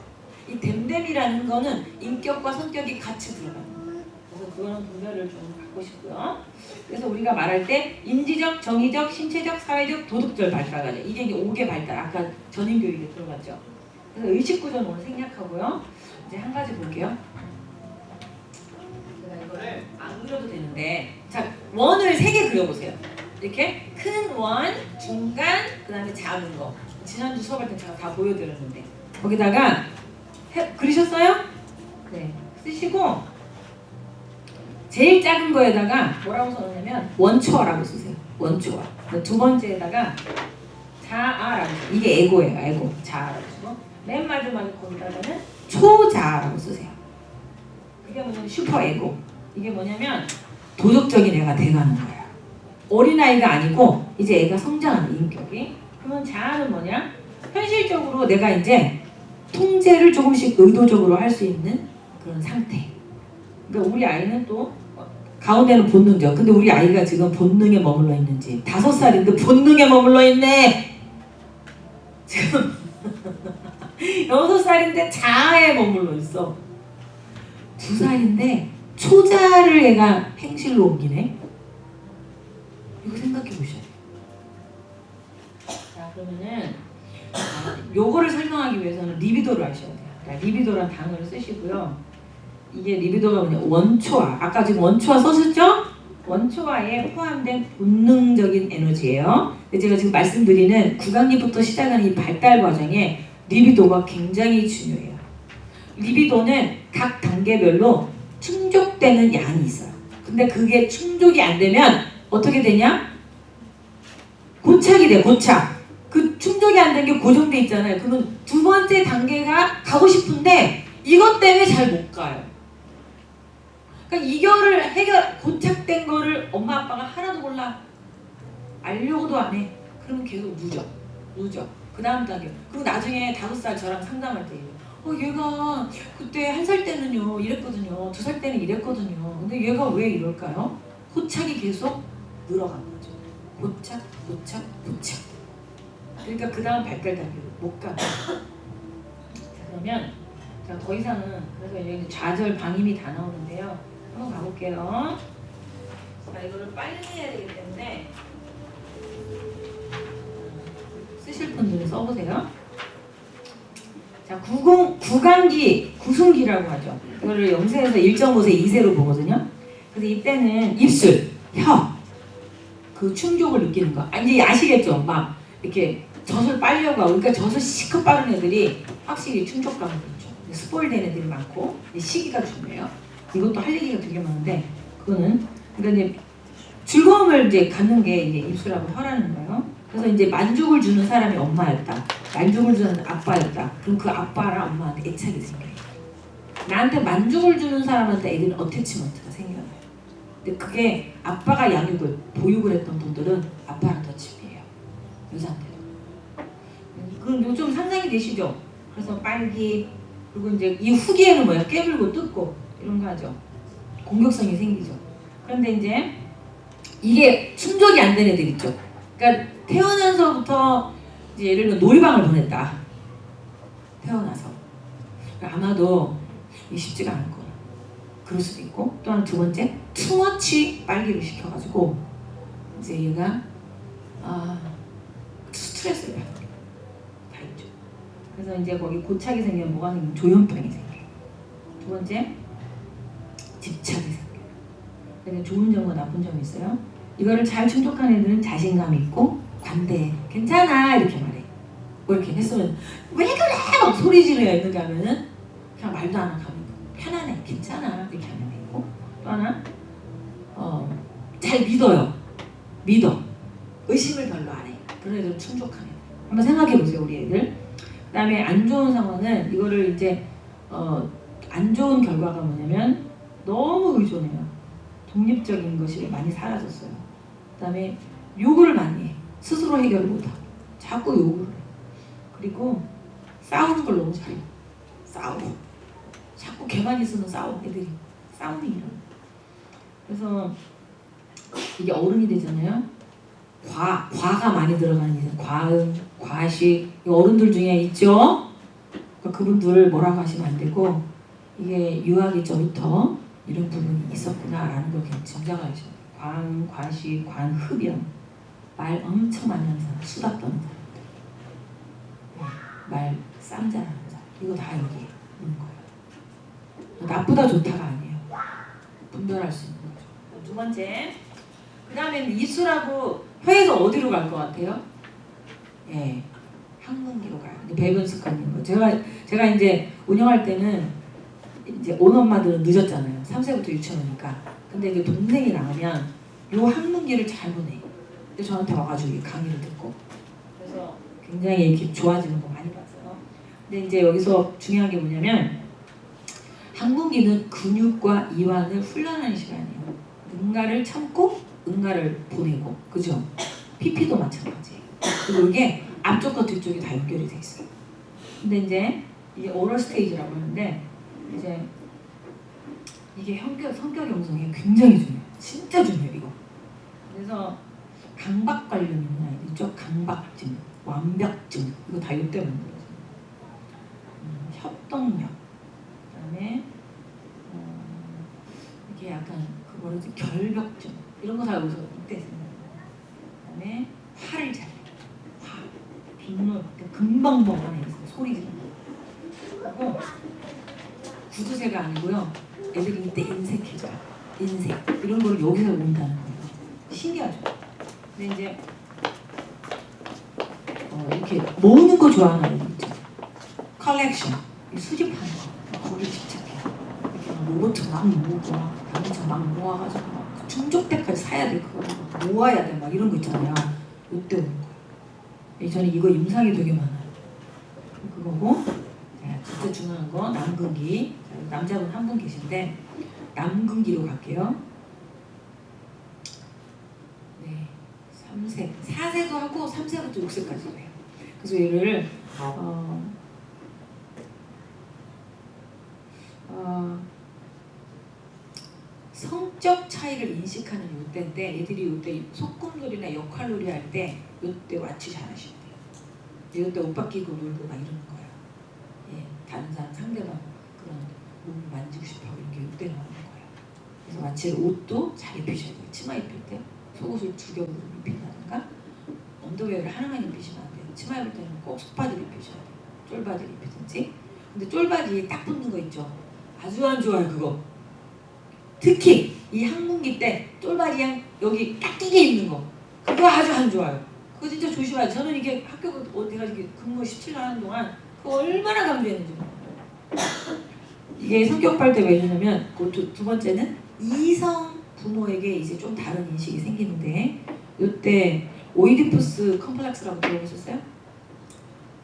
이 댐댐이라는 거는 인격과 성격이 같이 들어가는 거예요. 그래서 그거는 분별을 좀 갖고 싶고요. 그래서 우리가 말할 때 인지적, 정의적, 신체적, 사회적, 도덕적 발달까지 이게 이제 5개 발달. 아까 전인교육에 들어갔죠. 그래서 의식구조는 오늘 생략하고요. 이제 한 가지 볼게요. 제가 이거를 안 그려도 되는데, 자, 원을 3개 그려보세요. 이렇게 큰 원, 중간, 그 다음에 작은 거. 지난주 수업할 때 제가 다 보여드렸는데 거기다가 그리셨어요? 네, 쓰시고 제일 작은 거에다가 뭐라고 써놓냐면 원초어라고 쓰세요. 원초어. 두 번째에다가 자아라고 써요. 이게 에고예요. 에고. 자아라고 쓰고 맨 마지막에 거기다가는 초자아라고 쓰세요. 그게 뭐냐면 슈퍼에고. 이게 뭐냐면 도덕적인 애가 돼가는 거예요. 어린아이가 아니고 이제 애가 성장하는 인격이. 그러면 자아는 뭐냐? 현실적으로 내가 이제 통제를 조금씩 의도적으로 할 수 있는 그런 상태. 그러니까 우리 아이는 또 가운데는 본능적. 근데 우리 아이가 지금 본능에 머물러 있는지 5살인데 본능에 머물러 있네. 지금 6살인데 자아에 머물러 있어. 2살인데 초자를 얘가 행실로 옮기네. 이거 생각해 보셔야 돼요. 자, 그러면은 요거를 설명하기 위해서는 리비도를 아셔야 돼요. 자, 리비도라는 단어를 쓰시고요. 이게 리비도가 뭐냐? 원초화. 아까 지금 원초화 썼었죠? 원초화에 포함된 본능적인 에너지예요. 근데 제가 지금 말씀드리는 구강기부터 시작하는 이 발달 과정에 리비도가 굉장히 중요해요. 리비도는 각 단계별로 충족되는 양이 있어요. 근데 그게 충족이 안 되면 어떻게 되냐? 고착이 돼, 고착. 그 충족이 안 된 게 고정돼 있잖아요. 그러면 두 번째 단계가 가고 싶은데 이것 때문에 잘 못 가요. 그러니까 이거를 고착된 거를 엄마 아빠가 하나도 몰라. 알려고도 안 해. 그러면 계속 누져. 그 다음 단계. 그리고 나중에 5살 저랑 상담할 때 얘가 그때 1살 때는요 이랬거든요. 2살 때는 이랬거든요. 근데 얘가 왜 이럴까요? 고착이 계속 늘어간 거죠. 고착. 그러니까 그 다음 발달 단계로 못 가. 그러면 자, 더 이상은 그래서 여기 좌절, 방임이 다 나오는데요. 한번 가볼게요. 자, 이거를 빨리 해야 되기 때문에 쓰실 분들은 써보세요. 자, 구강기, 구순기라고 하죠. 이거를 0세에서 1.5세, 2세로 보거든요. 그래서 이때는 입술, 혀, 그 충족을 느끼는 거. 이제 아시겠죠? 막 이렇게 젖을 빨려고 하고, 그러니까 젖을 시커 빠른 애들이 확실히 충족감을 받죠. 스포일된 애들이 많고, 시기가 중요해요. 이것도 할 얘기가 되게 많은데, 그거는 그러니까 이제 즐거움을 이제 갖는 게 이제 입술하고 혀라는 거예요. 그래서 이제 만족을 주는 사람이 엄마였다. 만족을 주는 아빠였다. 그럼 그 아빠랑 엄마한테 애착이 생겨요. 나한테 만족을 주는 사람한테 애들은 어태치먼트가 생겨나요. 근데 그게 아빠가 양육을, 보육을 했던 분들은 아빠랑 더 친해요. 여자한테도. 그럼 좀 상상이 되시죠? 그래서 빨기, 그리고 이제 이 후기에는 뭐야? 깨물고 뜯고 이런 거 하죠. 공격성이 생기죠. 그런데 이제 이게 충족이 안 된 애들 있죠. 그러니까 태어나서부터 이제 예를 들어 놀이방을 보냈다. 태어나서. 그러니까 아마도 쉽지가 않을 거예요. 그럴 수도 있고, 또한 두 번째 투머치 빨기를 시켜가지고 이제 얘가 스트레스를 받는 게 다 있죠. 그래서 이제 거기 고착이 생기면 뭐가 생기면 조현병이 생겨요. 두 번째 집착이 생겨요. 근데 좋은 점과 나쁜 점이 있어요. 이거를 잘 충족한 애들은 자신감 있고 관대해. 괜찮아 이렇게 말해. 뭐 이렇게 했으면 왜 그래 막 소리 지르야 있는가 하면은 그냥 말도 안 하고 편안해. 괜찮아 이렇게 하는 애 있고, 또 하나 잘 믿어. 의심을 별로 안 해. 그런 애들은 충족하네. 한번 생각해 보세요 우리 애들. 그 다음에 안 좋은 상황은 이거를 이제 안 좋은 결과가 뭐냐면 너무 의존해요. 독립적인 것이 많이 사라졌어요. 그 다음에 요구를 많이 해. 스스로 해결을 못하고 자꾸 요구를 해. 그리고 싸우는 걸 너무 잘해. 싸우고 자꾸 걔만 있으면 싸워. 애들이 싸움이 일어나. 그래서 이게 어른이 되잖아요. 과가 많이 들어가는 일, 과음, 과식, 어른들 중에 있죠. 그러니까 그분들 뭐라고 하시면 안 되고, 이게 유아기 때부터 이런 부분이 있었구나라는 걸 그냥 짐작하셔야 돼요. 과음, 과식, 관흡연, 말 엄청 많이 하는 사람, 수다 떠는 사람들, 말 쌈잘하는 사람, 이거 다 여기 있는 거예요. 나쁘다 좋다가 아니에요. 분별할 수 있는 거죠. 두 번째, 그 다음에는 입술하고 혀에서 어디로 갈 것 같아요? 예, 항문기로 가요. 배분 습관인 거. 제가 이제 운영할 때는 이제 온 엄마들은 늦었잖아요. 3세부터 유치원이니까. 근데 이제 동생이 나가면 요 항문기를 잘 보내. 근데 저한테 와가지고 강의를 듣고. 그래서 굉장히 이렇게 좋아지는 거 많이 봤어요. 근데 이제 여기서 중요한 게 뭐냐면 항문기는 근육과 이완을 훈련하는 시간이에요. 응가를 참고 응가를 보내고, 그죠? PP도 마찬가지예요. 그리고 이게 앞쪽과 뒤쪽이 다 연결이 돼 있어요. 근데 이제 오럴 스테이지라고 하는데 이제 이게 성격 형성이 굉장히 중요해요. 진짜 중요해요 이거. 그래서 강박 관련 있는 아이들 있죠? 강박증, 완벽증, 이거 다 이때 만들어져요. 협동력, 그다음에 이게 약간 그 뭐라지 결벽증, 이런 거 다 여기서 이때 생겨요. 그다음에 화를 잘 내. 화. 빅노. 금방 먹어내. 소리 지르는 거. 그리고 구두쇠가 아니고요. 애들이 이때 인색해져요. 인색. 이런 걸 여기서 온다는 거예요. 신기하죠? 근데 이제 이렇게 모으는 거 좋아하는 애들 있죠. 컬렉션. 수집하는 거. 거기 집착해. 이렇게 막 로봇 막 모으고 남자 막 모아가지고 막 중족 때까지 사야 돼. 그거 모아야 돼. 막 이런 거 있잖아요. 이때 오는 거예요. 저는 이거 임상이 되게 많아요. 그거고 진짜 중요한 거 남근기. 남자분 한 분 계신데 남근기로 갈게요. 네, 3세, 4세도 하고 3세부터 6세까지도 해요. 그래서 얘를 성적 차이를 인식하는 요때인데 애들이 요때 소꿉놀이나 역할놀이 할 때 요때 와치 잘하시면 돼요. 요때 옷 벗기고 놀고 막 이러는 거예요. 예, 다른 사람 상대방 그런 몸을 만지고 싶어하고 이런 게 요때 나오는 거예요. 그래서 와치를 옷도 잘 입히셔야 돼요. 치마 입힐 때 속옷을 두 겹으로 입힌다든가 언더웨어를 하나만 입히시면 안 돼요. 치마 입을 때는 꼭 속바지를 입히셔야 돼요. 쫄바지를 입히든지. 근데 쫄바지에 딱 붙는 거 있죠. 아주 안 좋아요 그거. 특히 이 항문기 때 쫄바지랑 여기 딱 끼게 있는 거 그거 아주 안 좋아요. 그거 진짜 조심해야 돼요. 저는 이게 학교 어디가 이렇게 근무 17년 하는 동안 그거 얼마나 강조했는지 이게 성격 발달 왜 이러냐면 그 두 번째는 이성 부모에게 이제 좀 다른 인식이 생기는데 이때 오이디푸스 컴플렉스라고 들어보셨어요?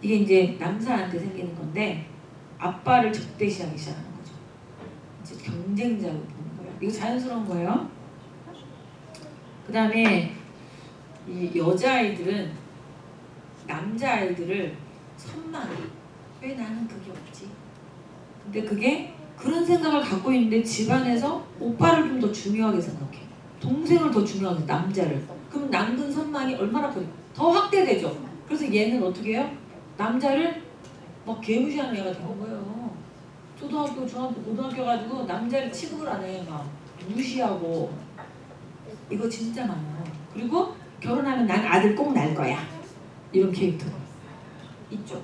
이게 이제 남자한테 생기는 건데 아빠를 적대시하기 시작하는 거죠. 이제 경쟁자로 보는 거예요. 이거 자연스러운 거예요. 그 다음에 이 여자아이들은 남자아이들을 선망해. 왜 나는 그게 없지? 근데 그게 그런 생각을 갖고 있는데 집안에서 오빠를 좀 더 중요하게 생각해. 동생을 더 중요하게 남자를. 그럼 남근 선망이 얼마나 더 확대되죠. 그래서 얘는 어떻게 해요? 남자를 막 개무시하는 애가 되는 거예요. 초등학교, 중학교, 고등학교 가지고 남자를 취급을 안 해. 막 무시하고. 이거 진짜 많아요. 그리고 결혼하면 난 아들 꼭 낳을 거야. 이런 캐릭터 있죠.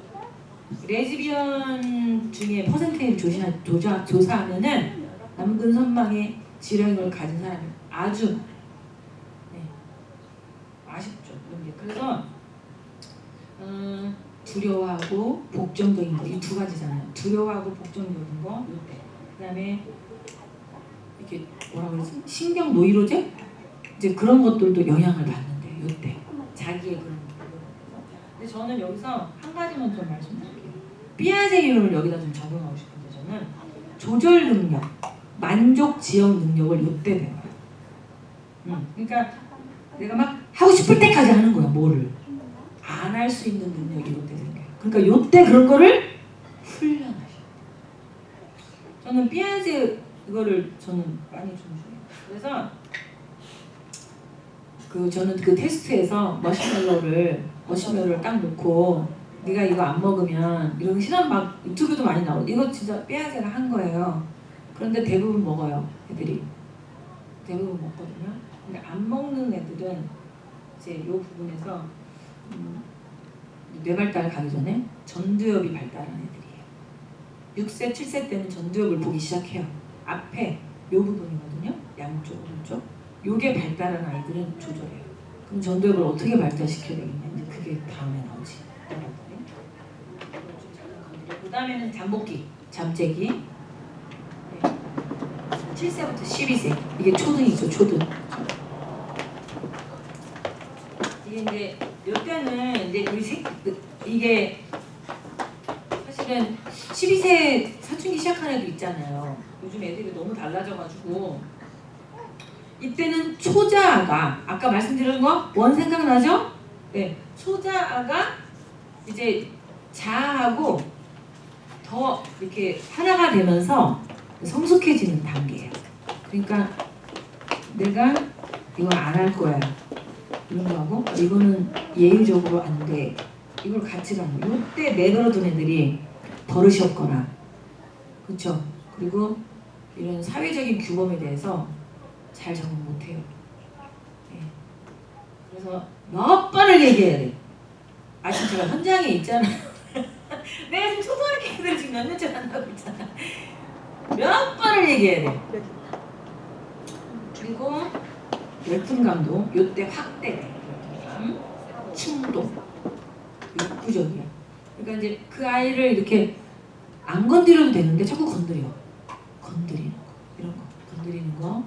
레즈비언 중에 퍼센테이지를 조사하면은 남근 선망의 지령을 가진 사람이 아주 아쉽죠. 그래서 두려워하고 복종적인 거 이 두 가지잖아요. 두려워하고 복종적인 거 이때. 그다음에 이렇게 뭐라 그러지? 신경 노이로제 이제 그런 것들도 영향을 받는데 이때 자기의 그런. 근데 저는 여기서 한 가지만 좀 말씀드릴게요. 피아제 이론을 여기다 좀 적용하고 싶은데 저는 조절 능력, 만족 지역 능력을 이때 배워요. 그러니까 내가 막 하고 싶을 때까지 하는 거야. 뭐를 안 할 수 있는 능력이 이때 생겨요. 그러니까 이때 그런 거를 훈련하셔야 돼요. 저는 피아제 이거를 저는 많이 중시해요. 그래서 저는 그 테스트에서 머시멜로를 딱 놓고 네가 이거 안 먹으면 이런 실험 막 유튜브도 많이 나오고 이거 진짜 피아제가 한 거예요. 그런데 대부분 먹어요. 애들이 대부분 먹거든요. 근데 안 먹는 애들은 이제 이 부분에서 뇌발달 가기 전에 전두엽이 발달한 애들이에요. 6세, 7세 때는 전두엽을 보기 시작해요. 앞에 이 부분이거든요. 양쪽, 오른쪽. 요게 발달한 아이들은 조절해요. 그럼 전두엽을 어떻게 발달시켜야 되겠냐? 이제 그게 다음에 나오지. 그 다음에는 잠복기, 잠재기. 네. 7세부터 12세. 이게 초등이죠, 초등. 이게 이제 요때는 이제 이게 사실은 12세 사춘기 시작한 애도 있잖아요. 요즘 애들이 너무 달라져가지고 이때는 초자아가 아까 말씀드린 거 원 생각나죠? 네, 초자아가 이제 자아하고 더 이렇게 하나가 되면서 성숙해지는 단계예요. 그러니까 내가 이거 안 할 거야. 이런 거하고 이거는 예의적으로 안 돼. 이걸 같이 가는 거예요. 이때 내버려둔 애들이 버릇이 없거나 그렇죠. 그리고 이런 사회적인 규범에 대해서 잘 적응 못해요. 네. 그래서 몇 번을 얘기해야 돼. 아직 제가 현장에 있잖아요. 내가 지금 초등학교 애들 지금 몇 년째 만나고 있잖아. 몇 번을 얘기해야 돼. 그리고 열등감도 요때 확대돼. 충동, 욕구적이야. 그러니까 이제 그 아이를 이렇게 안 건드려도 되는데 자꾸 건드리는 거, 이런 거, 건드리는 거,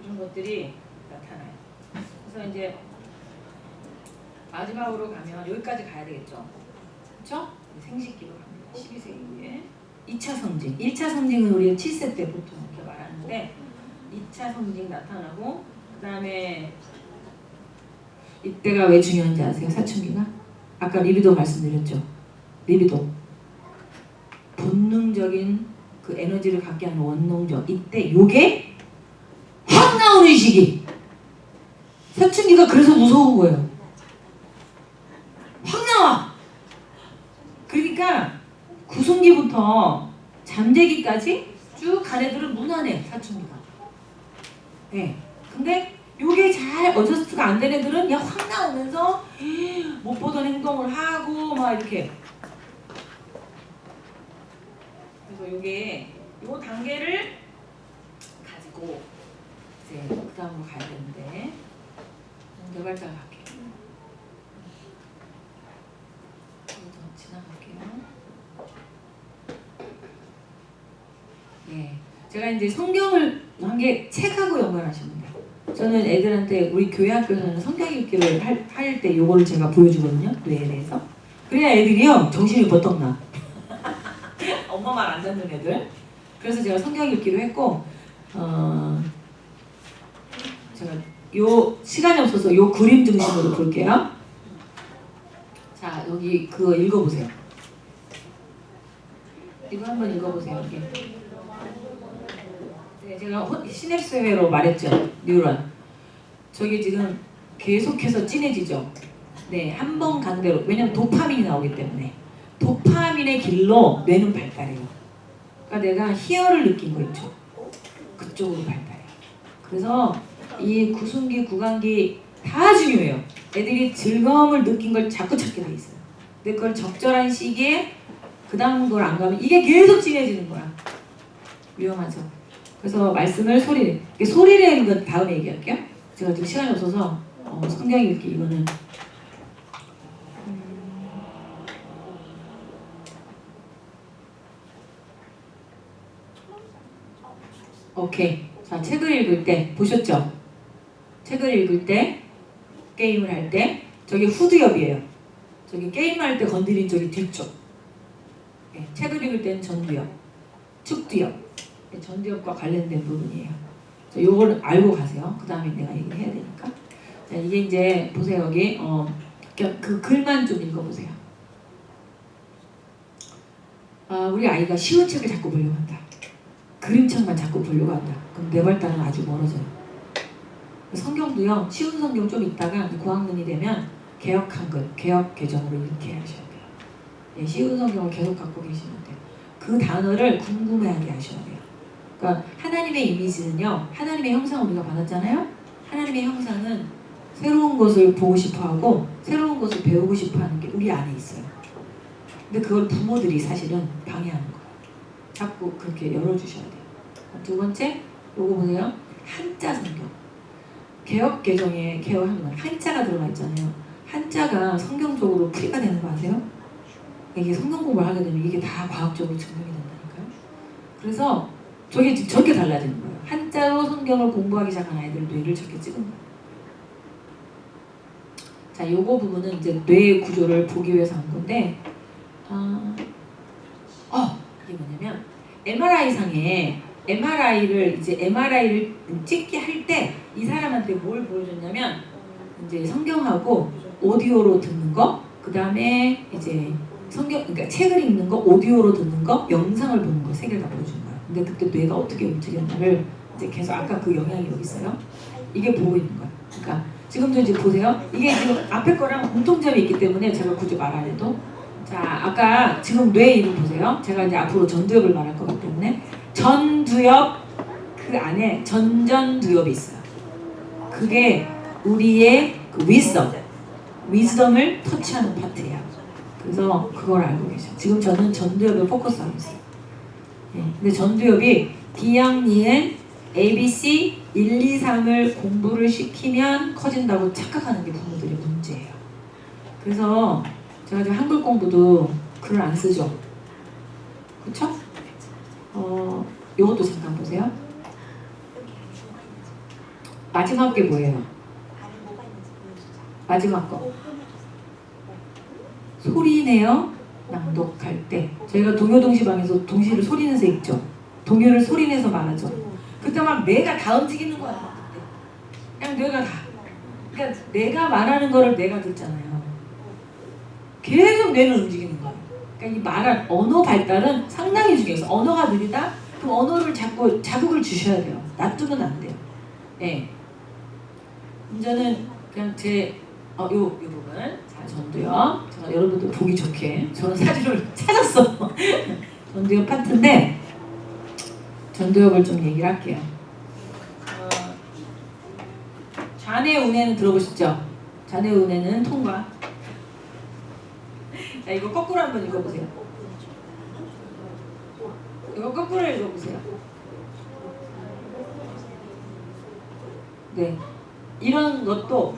이런 것들이 나타나요. 그래서 이제 마지막으로 가면 여기까지 가야 되겠죠. 그렇죠? 생식기로 갑니다. 12세 이후에 2차 성징. 1차 성징은 우리가 7세 때 보통 이렇게 말하는데 2차 성징 나타나고 그 다음에 이때가 왜 중요한지 아세요? 사춘기가? 아까 리비도 말씀드렸죠. 리비도. 본능적인 그 에너지를 갖게 하는 원동력. 이때 요게 확 나오는 시기. 사춘기가 그래서 무서운 거예요. 확 나와. 그러니까 구순기부터 잠재기까지 쭉 간 애들은 무난해. 사춘기가. 네. 근데 요게 잘 어저스트가 안 된 애들은 그냥 확 나오면서 못 보던 행동을 하고 막 이렇게. 그래서 요게 요 단계를 가지고 이제 그 다음으로 가야 되는데 네 발짝 갈게요. 더 지나갈게요. 네, 제가 이제 성경을 한 게 책하고 연관하시면 돼요. 저는 애들한테 우리 교회 학교에서는 성경 읽기를 할 때 요거를 제가 보여주거든요. 뇌에 대해서. 그래야 애들이요 정신이 버떡 나. 엄마 말 안 듣는 애들. 그래서 제가 성경 읽기로 했고 제가 요 시간이 없어서 요 그림 중심으로 볼게요. 자 여기 그거 읽어보세요. 이거 한번 읽어보세요. 이게. 네, 제가 시냅스 회로 말했죠. 뉴런. 저기 지금 계속해서 진해지죠. 네, 한 번 간 대로. 왜냐면 도파민이 나오기 때문에. 도파민의 길로 뇌는 발달해요. 그러니까 내가 희열을 느낀 거 있죠. 그쪽으로 발달해요. 그래서 이 구순기, 구강기 다 중요해요. 애들이 즐거움을 느낀 걸 자꾸 찾게 돼 있어요. 근데 그걸 적절한 시기에 그 다음 걸 안 가면 이게 계속 진해지는 거야. 위험하죠. 그래서 말씀을 소리를 내는 건 다음에 얘기할게요. 제가 지금 시간이 없어서 성경 읽기 이거는 오케이. 자, 책을 읽을 때 보셨죠? 책을 읽을 때 게임을 할 때 저기 후두엽이에요. 저기 게임할 때 건드린 저기 뒤쪽. 네, 책을 읽을 때는 전두엽, 축두엽. 전두엽과 관련된 부분이에요. 요거를 알고 가세요. 그 다음에 내가 얘기를 해야 되니까. 자, 이게 이제 보세요. 여기 그 글만 좀 읽어보세요. 우리 아이가 쉬운 책을 자꾸 보려고 한다. 그림책만 자꾸 보려고 한다. 그럼 내 발달은 아주 멀어져요. 성경도요. 쉬운 성경 좀 있다가 고학년이 되면 개역 한글, 개역 개정으로 이렇게 하셔야 돼요. 네, 쉬운 성경을 계속 갖고 계시면 돼요. 그 단어를 궁금해하게 하셔야 돼요. 그러니까 하나님의 이미지는요. 하나님의 형상 우리가 받았잖아요. 하나님의 형상은 새로운 것을 보고 싶어하고 새로운 것을 배우고 싶어하는 게 우리 안에 있어요. 근데 그걸 부모들이 사실은 방해하는 거예요. 자꾸 그렇게 열어주셔야 돼요. 두 번째, 요거 보세요. 한자 성경. 개역 개정에 개역하면 한자가 들어가 있잖아요. 한자가 성경적으로 풀이가 되는 거 아세요? 이게 성경 공부를 하게 되면 이게 다 과학적으로 증명이 된다니까요. 그래서 저게 달라지는 거예요. 한자로 성경을 공부하기 시작한 아이들 뇌를 저렇게 찍은 거예요. 자, 요거 부분은 이제 뇌의 구조를 보기 위해서 한 건데, 이게 뭐냐면 MRI상에 MRI를 찍게 할 때 이 사람한테 뭘 보여줬냐면 이제 성경하고 오디오로 듣는 거, 그 다음에 이제 그러니까 책을 읽는 거, 오디오로 듣는 거, 영상을 보는 거 세 개를 다 보여준 거야. 근데 그때 뇌가 어떻게 움직였나를 이제 계속 아까 그 영향이 여기 있어요. 이게 보고 있는 거야. 그러니까 지금도 이제 보세요. 이게 지금 앞에 거랑 공통점이 있기 때문에 제가 굳이 말 안 해도. 자, 아까 지금 뇌 이름 보세요. 제가 이제 앞으로 전두엽을 말할 거기 때문에 전두엽 그 안에 전전두엽이 있어요. 그게 우리의 그 wisdom을 터치하는 파트예요. 그래서 그걸 알고 계셔요. 지금 저는 전두엽에 포커스하고 있어요. 예, 근데 전두엽이 B형, 니은, ABC 1, 2, 3을 공부를 시키면 커진다고 착각하는 게 부모들의 문제예요. 그래서 제가 지금 한글 공부도 글을 안 쓰죠. 그쵸? 요것도 잠깐 보세요. 마지막 게 뭐예요? 마지막 거. 소리내어 낭독할 때 저희가 동요동시방에서 동시를 소리내서 읽죠. 동요를 소리내서 말하죠. 그때 막 뇌가 다 움직이는 거야. 막 그때. 그냥 뇌가 다. 그러니까 내가 말하는 거를 내가 듣잖아요. 계속 뇌는 움직이는 거예요. 그러니까 이 말한 언어 발달은 상당히 중요해요. 언어가 느리다? 그럼 언어를 자꾸 자극을 주셔야 돼요. 놔두면 안 돼요. 예. 저는 그냥 요 부분. 자, 전두엽. 제가 여러분들 보기 좋게 저는 사진을 찾았어. 전두엽 파트인데 전두엽을 좀 얘기를 할게요. 좌뇌 우뇌는 들어보셨죠? 좌뇌 우뇌는 통과. 자, 이거 거꾸로 한번 읽어보세요. 이거 거꾸로 읽어보세요. 네, 이런 것도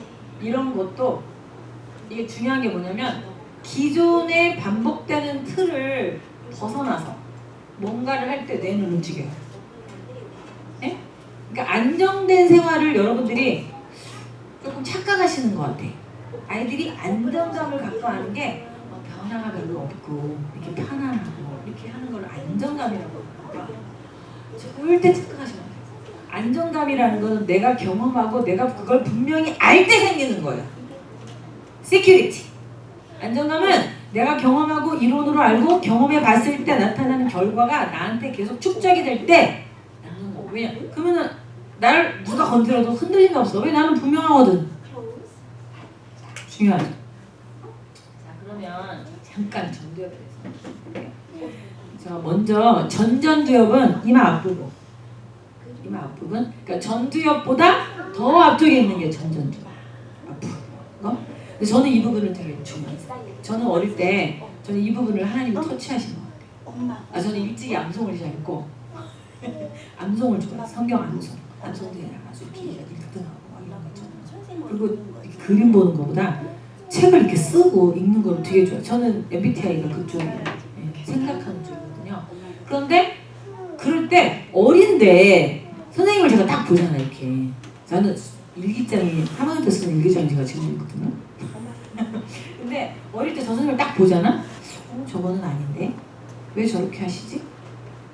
이게 중요한 게 뭐냐면 기존에 반복되는 틀을 벗어나서 뭔가를 할 때 뇌는 움직여요. 네? 그러니까 안정된 생활을 여러분들이 조금 착각하시는 것 같아. 아이들이 안정감을 갖고 하는 게 변화가 별로 없고 이렇게 편안하고 이렇게 하는 걸 안정감이라고 하니까 절대 착각하시면 안 돼요. 안정감이라는 거는 내가 경험하고 내가 그걸 분명히 알 때 생기는 거예요. security. 안정감은 내가 경험하고 이론으로 알고 경험해 봤을 때 나타나는 결과가 나한테 계속 축적이 될 때 안정감. 왜냐? 그러면은 나를 누가 건드려도 흔들림이 없어. 왜? 나는 분명하거든. 중요하죠. 자, 그러면 잠깐 전두엽에 대해서 볼게요. 자, 먼저 전전두엽은 이마 앞부분. 이마 앞부분. 그러니까 전두엽보다 더 앞쪽에 있는 게 전전두엽. 앞부분. 근데 저는 이 부분을 되게 중요해요. 저는 어릴 때 저는 이 부분을 하나님이 터치하신 것 같아요. 저는 일찍이 암송을 시작했고 암송을 좋아해요. 성경 암송. 암송들이 아주 이렇게 1등하고 이런 거 있잖아요. 그리고 그림 보는 것보다 책을 이렇게 쓰고 읽는 걸 되게 좋아해요. 저는 MBTI가 그쪽이에요. 생각하는 쪽이거든요. 그런데 그럴 때 어린데 선생님을 제가 딱 보잖아요. 이렇게. 저는 일기장이 3학년 때 쓰는 일기장이 제가 지금 있거든요. 근데 어릴 때 저 선생님을 딱 보잖아? 저거는 아닌데? 왜 저렇게 하시지?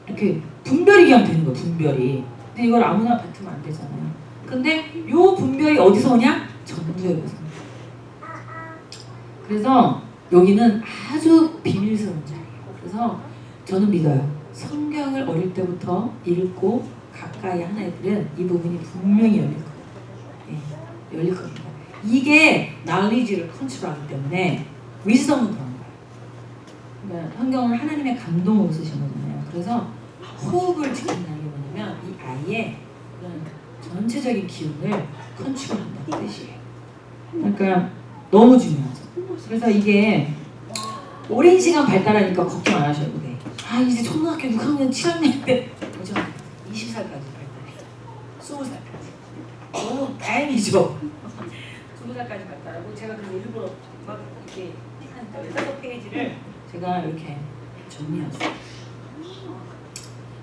이렇게 분별이 그냥 되는 거야. 분별이. 근데 이걸 아무나 받으면 안 되잖아요. 근데 요 분별이 어디서 오냐? 전두엽에서 오냐. 그래서 여기는 아주 비밀스러운 자리예요. 그래서 저는 믿어요. 성경을 어릴 때부터 읽고 가까이 하는 애들은 이 부분이 분명히 열릴 거예요. 네, 열릴 겁니다. 이게 knowledge를 컨트롤하기 때문에 wisdom은 그런 거예요. 그러니까 성경은 하나님의 감동으로 쓰신 거잖아요. 그래서 호흡을 지킨다는 게 뭐냐면 이 아이의 그런 전체적인 기운을 컨트롤한다는 뜻이에요. 그러니까 너무 중요하죠. 그래서 이게 오랜 시간 발달하니까 걱정 안 하셔도 돼. 이제 초등학교 6학년 7학년 때 걱정 안 해. 20살까지 발달해. 20살까지. 너무 다행이죠. 20살까지 발달하고 제가 그래서 일부러 막 이렇게 한 15페이지를 제가 이렇게 정리했어요.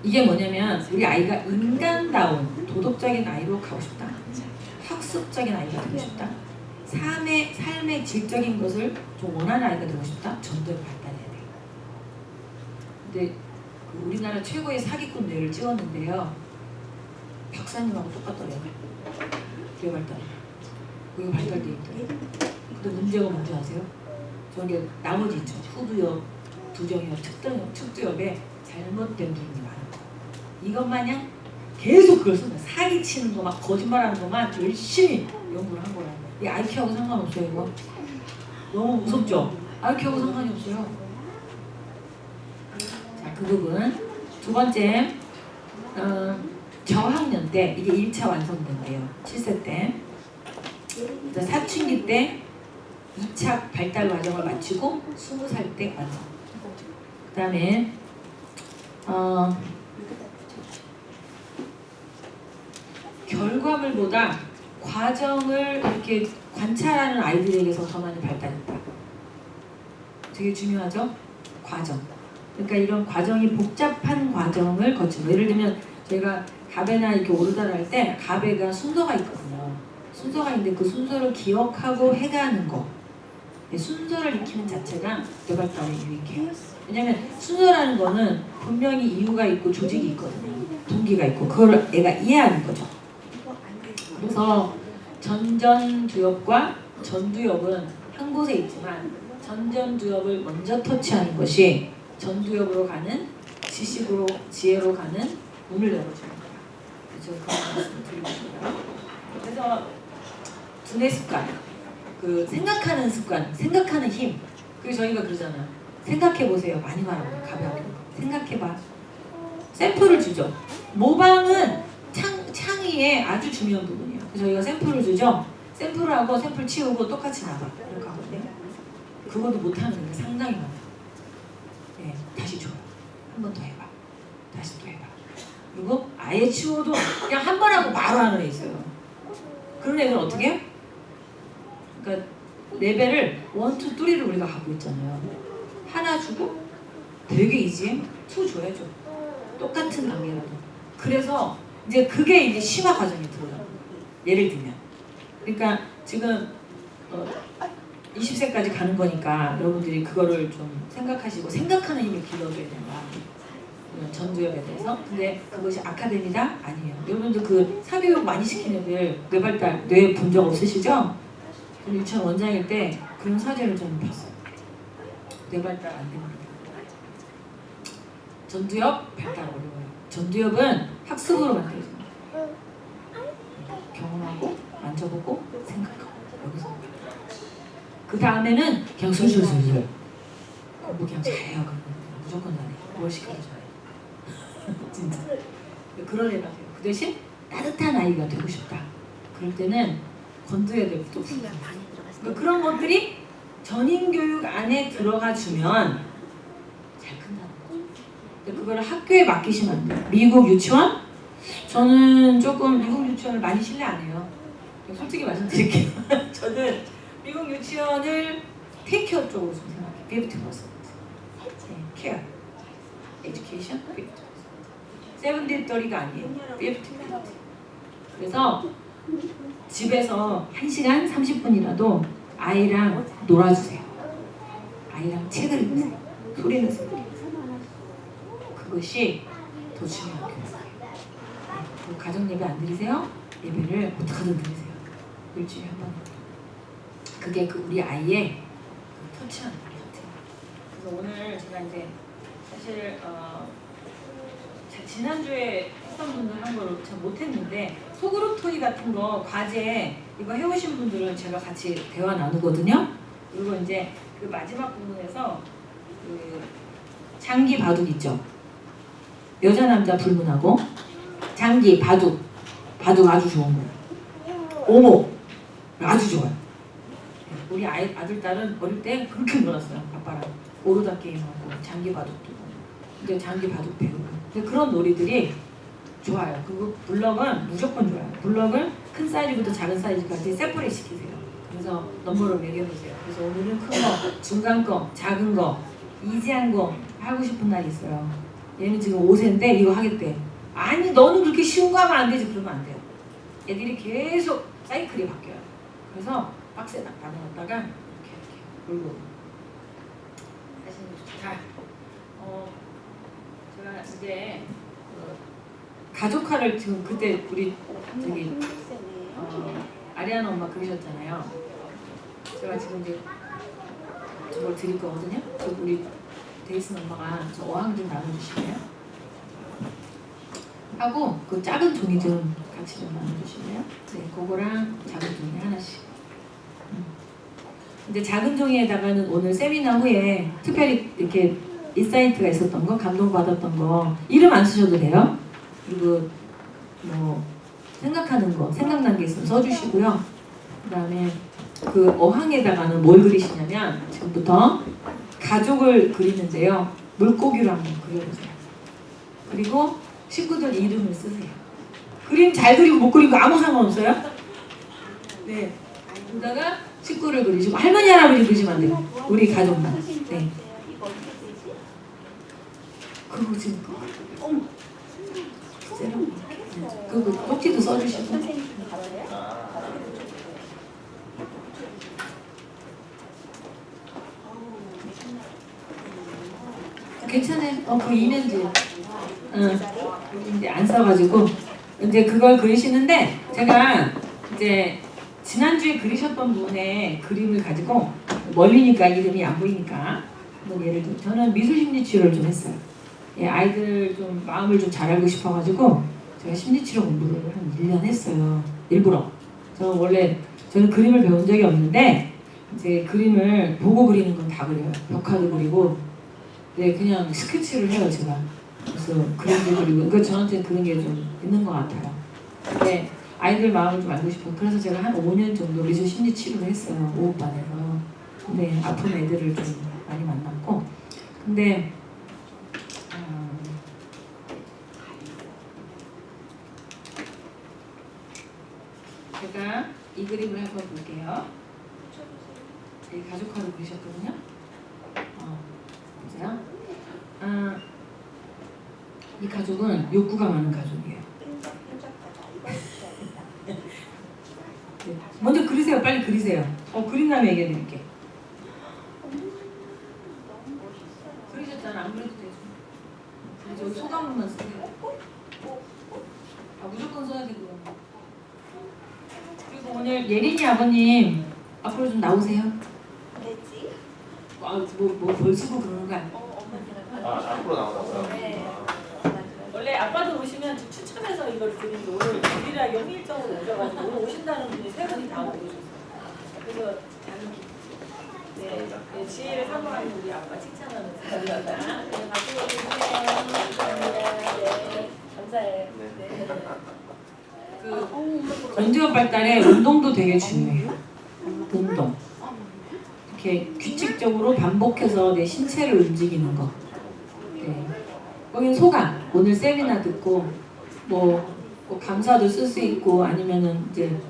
이게 뭐냐면 우리 아이가 인간다운 도덕적인 아이로 가고 싶다. 학습적인 아이가 되고 싶다. 삶의 질적인 것을 좀 원하는 아이가 되고 싶다. 전도를 발달해야 돼요. 근데 그 우리나라 최고의 사기꾼 뇌를 찍었는데요. 박사님하고 똑같더래요. 뇌 발달. 그게 발달돼 있더래요. 근데 문제가 뭔지 아세요? 저게 나머지 있죠. 후두엽, 두정엽, 측두엽에 잘못된 부분이 많아요. 이것 마냥 계속 그걸 쓰는 거야. 사기치는 거, 막 거짓말하는 것만 열심히 연구를 한 거야. 이 IQ하고 상관없어요, 이거. 너무 무섭죠? IQ하고 상관이 없어요. 자, 그 부분. 두 번째, 저학년 때 이게 1차 완성된대요. 7세 때. 사춘기 때 2차 발달 과정을 마치고 20살 때 완성. 그 다음에 결과물보다 과정을 이렇게 관찰하는 아이들에게서 더 많이 발달했다. 되게 중요하죠? 과정. 그러니까 이런 과정이 복잡한 과정을 거친 거. 예를 들면 저희가 가베나 이렇게 오르다를 할 때 가베가 순서가 있거든요. 순서가 있는데 그 순서를 기억하고 해가는 거. 순서를 익히는 자체가 뇌발달에 유익해요. 왜냐면 순서라는 거는 분명히 이유가 있고 조직이 있거든요. 동기가 있고 그걸 애가 이해하는 거죠. 그래서 전전두엽과 전두엽은 한 곳에 있지만 전전두엽을 먼저 터치하는 것이 전두엽으로 가는 지식으로 지혜로 가는 문을 열어주는 거야. 그래서 그런 말씀을 드리고 싶어요. 그래서 두뇌 습관, 그 생각하는 습관, 생각하는 힘. 그리고 저희가 그러잖아요. 생각해 보세요. 많이 말하고 가볍게 생각해봐. 샘플을 주죠. 모방은 창의의 아주 중요한 부분이에요. 그래서 저희가 샘플을 주죠. 샘플을 하고 샘플 치우고 똑같이 나가. 이렇게 하거든요. 그것도 못하는 게 상당히 많아요. 네, 다시 줘. 한 번 더 해봐. 다시 또 해봐. 그리고 아예 치워도 그냥 한 번 하고 바로 하는 애 있어요. 그런 애들은 어떻게 해요? 그러니까 레벨을 1, 2, 3를 우리가 갖고 있잖아요. 하나 주고 되게 이지해. 2 줘야죠. 똑같은 단계라도. 그래서 이제 그게 이제 심화 과정에 들어가요. 예를 들면. 그러니까 지금 20세까지 가는 거니까 여러분들이 그거를 좀 생각하시고 생각하는 힘을 길러줘야 된다. 전두엽에 대해서. 근데 그것이 아카데미다? 아니에요. 여러분들 그 사교육 많이 시키는 애들 뇌발달, 뇌 본 적 없으시죠? 저는 유치원 원장일 때 그런 사례를 좀 봤어요. 뇌발달 안 됩니다. 전두엽 발달 어려워요. 전두엽은 학습으로 만들어집니다. 경험하고 만져보고 생각하고 여기서 그 다음에는 그냥 술술술술 공부 그냥 잘해요. 그러면 무조건 잘해. 뭘 시켜도 잘해. 진짜 그런 애가 돼요. 그 대신 따뜻한 아이가 되고 싶다. 그럴 때는 건드려야 될 것도 없어요. 그러니까 그런 것들이 전인교육 안에 들어가 주면 잘 큰다는 거죠. 근데 그거를 학교에 맡기시면 안 돼요. 미국 유치원? 저는 조금 미국 유치원을 많이 신뢰 안 해요. 솔직히 말씀드릴게요. 저는 미국 유치원을 테이크케어 쪽으로 좀 생각해요. 50%. 케어, 에듀케이션, 50%. 70-30가 아니에요. 50-50. 그래서 집에서 1시간 30분이라도 아이랑 놀아주세요. 아이랑 책을 읽으세요. 소리 내세요. 그것이 더 중요한 교육이에요. 가정 예배 안 드리세요? 예배를 어떻게든 드리세요. 일주일에 한 번. 그게 그 우리 아이의 그 터치하는 것 같아요. 그래서 오늘 제가 이제 사실 지난주에 했던 분들 한 거를 잘 못했는데 소그룹 토이 같은 거 과제 이거 해오신 분들은 제가 같이 대화 나누거든요. 그리고 이제 그 마지막 부분에서 그 장기 바둑 있죠. 여자 남자 불문하고 장기 바둑 아주 좋은 거예요. 오목 아주 좋아요. 우리 아들 딸은 어릴 때 그렇게 놀았어요. 아빠랑 오르다 게임하고 장기 바둑도. 근데 장기 바둑 배우고. 근데 그런 놀이들이 좋아요. 그리고 블럭은 무조건 좋아요. 블럭을 큰 사이즈부터 작은 사이즈까지 세퍼레이트 시키세요. 그래서 넘버를 매겨놓으세요. 그래서 오늘은 큰 거, 중간 거, 작은 거, 이지한 거 하고 싶은 날이 있어요. 얘는 지금 5세인데 이거 하겠대. 아니 너는 그렇게 쉬운 거 하면 안 되지. 그러면 안 돼요. 애들이 계속 사이클이 바뀌어요. 그래서 박스에 나눠놨다가 이렇게 물고 하시는 게 좋다. 제가 이제 가족화를 지금 그때 우리 저기 아리아나 엄마 그러셨잖아요. 제가 지금 이제 저걸 드릴 거거든요. 저 우리 데이슨 엄마가 저 어항 좀 나눠주실래요? 하고 그 작은 종이 좀 같이 좀 나눠주실래요? 네, 그거랑 작은 종이 하나씩. 근데 작은 종이에다가는 오늘 세미나 후에 특별히 이렇게 인사이트가 있었던 거, 감동받았던 거 이름 안 쓰셔도 돼요. 그리고 뭐 생각하는 거, 생각난 게 있으면 써주시고요. 그다음에 그 어항에다가는 뭘 그리시냐면 지금부터 가족을 그리는데요. 물고기로 한번 그려보세요. 그리고 식구들 이름을 쓰세요. 그림 잘 그리고 못 그리고 아무 상관없어요. 네. 그러다가 식구를 그리시고 할머니 할아버지 그리시면 안 돼요. 우리 가족만. 네. 그거 지금 그거 쪽지도 써주시고. 괜찮아요. 그 이면지. 이제 안 써가지고 이제 그걸 그리시는데 제가 이제 지난주에 그리셨던 분의 그림을 가지고 멀리니까 이름이 안 보이니까 뭐 예를 들어 저는 미술심리 치료를 좀 했어요. 예, 아이들 좀 마음을 좀 잘 알고 싶어가지고 제가 심리치료 공부를 한 1년 했어요. 일부러. 저는 그림을 배운 적이 없는데 이제 그림을 보고 그리는 건 다 그려요. 벽화도 그리고 네, 그냥 스케치를 해요 제가. 그래서 그림도 그리고 그러니까 저한테 그런 게 좀 있는 것 같아요. 근데 아이들 마음을 좀 알고 싶어. 그래서 제가 한 5년 정도 미술 심리 치료를 했어요. 오후반에서. 근데 아픈 애들을 좀 많이 만났고. 근데 제가 이 그림을 한번 볼게요. 이 가족화로 그리셨거든요. 보세요. 이 가족은 욕구가 많은 가족이에요. 네. 먼저 그리세요. 빨리 그리세요. 그린 다음에 얘기해 드릴게. 그리셨잖아. 안 그래도 되죠. 저기 소감만 쓰세요. 무조건 써야 되고요. 그리고 오늘 예린이 아버님 앞으로 좀 나오세요. 됐지? 뭐 벌쓰고 그러는 거 아니에요? 앞으로 나오라고요? 네. 원래 아빠도 오시면 추첨해서 이걸 드리는데 오늘 우리랑 영일적으로 오셔가지고 오늘 오신다는 분이 3분이 다 오셨어요. 그래서 네, 지혜를 사모하는 우리 아빠 칭찬하는 사람이다. 네, 박수 주세요. 네, 감사해요. 그 전지적 발달에 운동도 되게 중요해요. 운동. 이렇게 규칙적으로 반복해서 내 신체를 움직이는 거. 네. 거긴 소감. 오늘 세미나 듣고 뭐 감사도 쓸 수 있고 아니면은 이제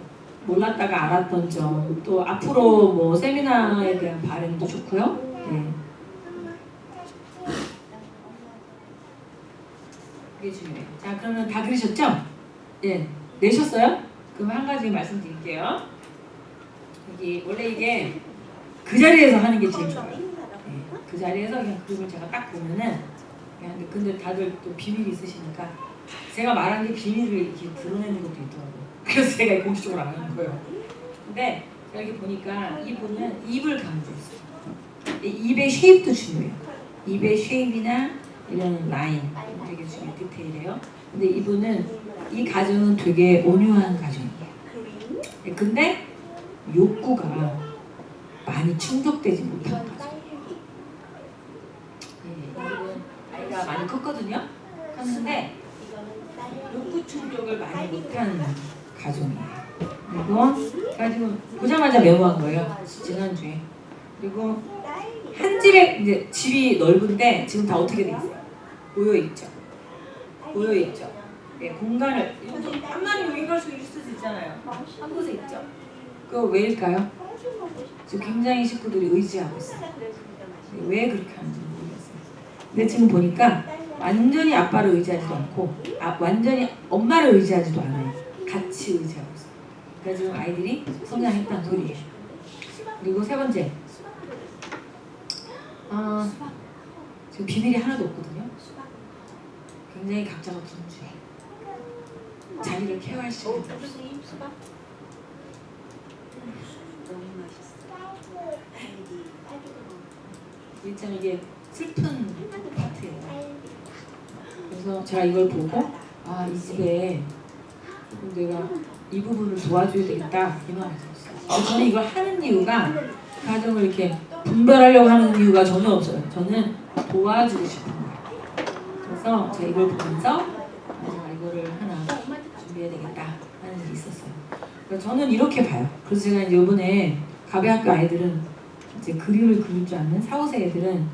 몰랐다가 알았던 점, 또 앞으로 뭐 세미나에 대한 바람도 좋고요. 네. 그게 중요해요. 자, 그러면 다 그리셨죠? 예. 내셨어요? 그럼 한 가지 말씀드릴게요. 원래 이게 그 자리에서 하는 게 제일 좋아요. 네. 그 자리에서 그냥 그림을 제가 딱 보면은 근데 다들 또 비밀이 있으시니까 제가 말한 게 비밀을 이렇게 드러내는 것도 있더라고요. 그래서 제가 공식적으로 안 하는 거예요. 근데 여기 보니까 이분은 입을 강조했어요. 입의 쉐입도 중요해요. 입의 쉐입이나 이런 라인 되게 중요해요. 디테일해요. 근데 이분은 이 가정은 되게 온유한 가정이에요. 근데 욕구가 많이 충족되지 못한 가정. 아이가 많이 컸거든요. 컸는데 욕구 충족을 많이 못한 가정이에요. 그리고 제가 지금 보자마자 메모한 거예요. 지난주에. 그리고 한 집에 이제 집이 넓은데 지금 다 어떻게 돼 있어요? 모여 있죠. 모여 있죠. 네, 공간을 한 마리 여기 갈 수 있을 수 있잖아요. 한 곳에 있죠. 그거 왜일까요? 지금 굉장히 식구들이 의지하고 있어요. 네, 왜 그렇게 하는지 모르겠어요. 근데 지금 보니까 완전히 아빠를 의지하지도 않고 완전히 엄마를 의지하지도 않아요. 같이 의지하고 있어요. 그러니까 지금 아이들이 성장했다는 소리예요. 그리고 세 번째, 지금 비밀이 하나도 없거든요. 굉장히 각자가 분주해. 자기를 케어할 시간이 없어. 너무 맛있어. 일단 이게 슬픈 파트예요. 그래서 제가 이걸 보고 이 집에 내가 이 부분을 도와줘야 되겠다 이 마음이 들었어요. 저는 이걸 하는 이유가 가정을 이렇게 분별하려고 하는 이유가 전혀 없어요. 저는 도와주고 싶은 거예요. 그래서 제가 이걸 보면서 제가 이거를 하나 준비해야 되겠다 하는 게 있었어요. 그러니까 저는 이렇게 봐요. 그래서 제가 이제 이번에 가베학교 아이들은 이제 그림을 그릴 줄 아는 4, 5세 애들은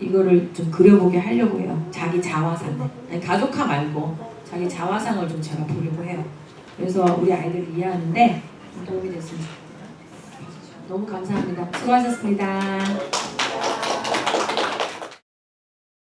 이거를 좀 그려보게 하려고 해요. 자기 자화상을. 아니, 가족화 말고 자기 자화상을 좀 제가 보려고 해요. 그래서 우리 아이들을 이해하는데 좀 도움이 됐으면 좋겠어요. 너무 감사합니다. 수고하셨습니다.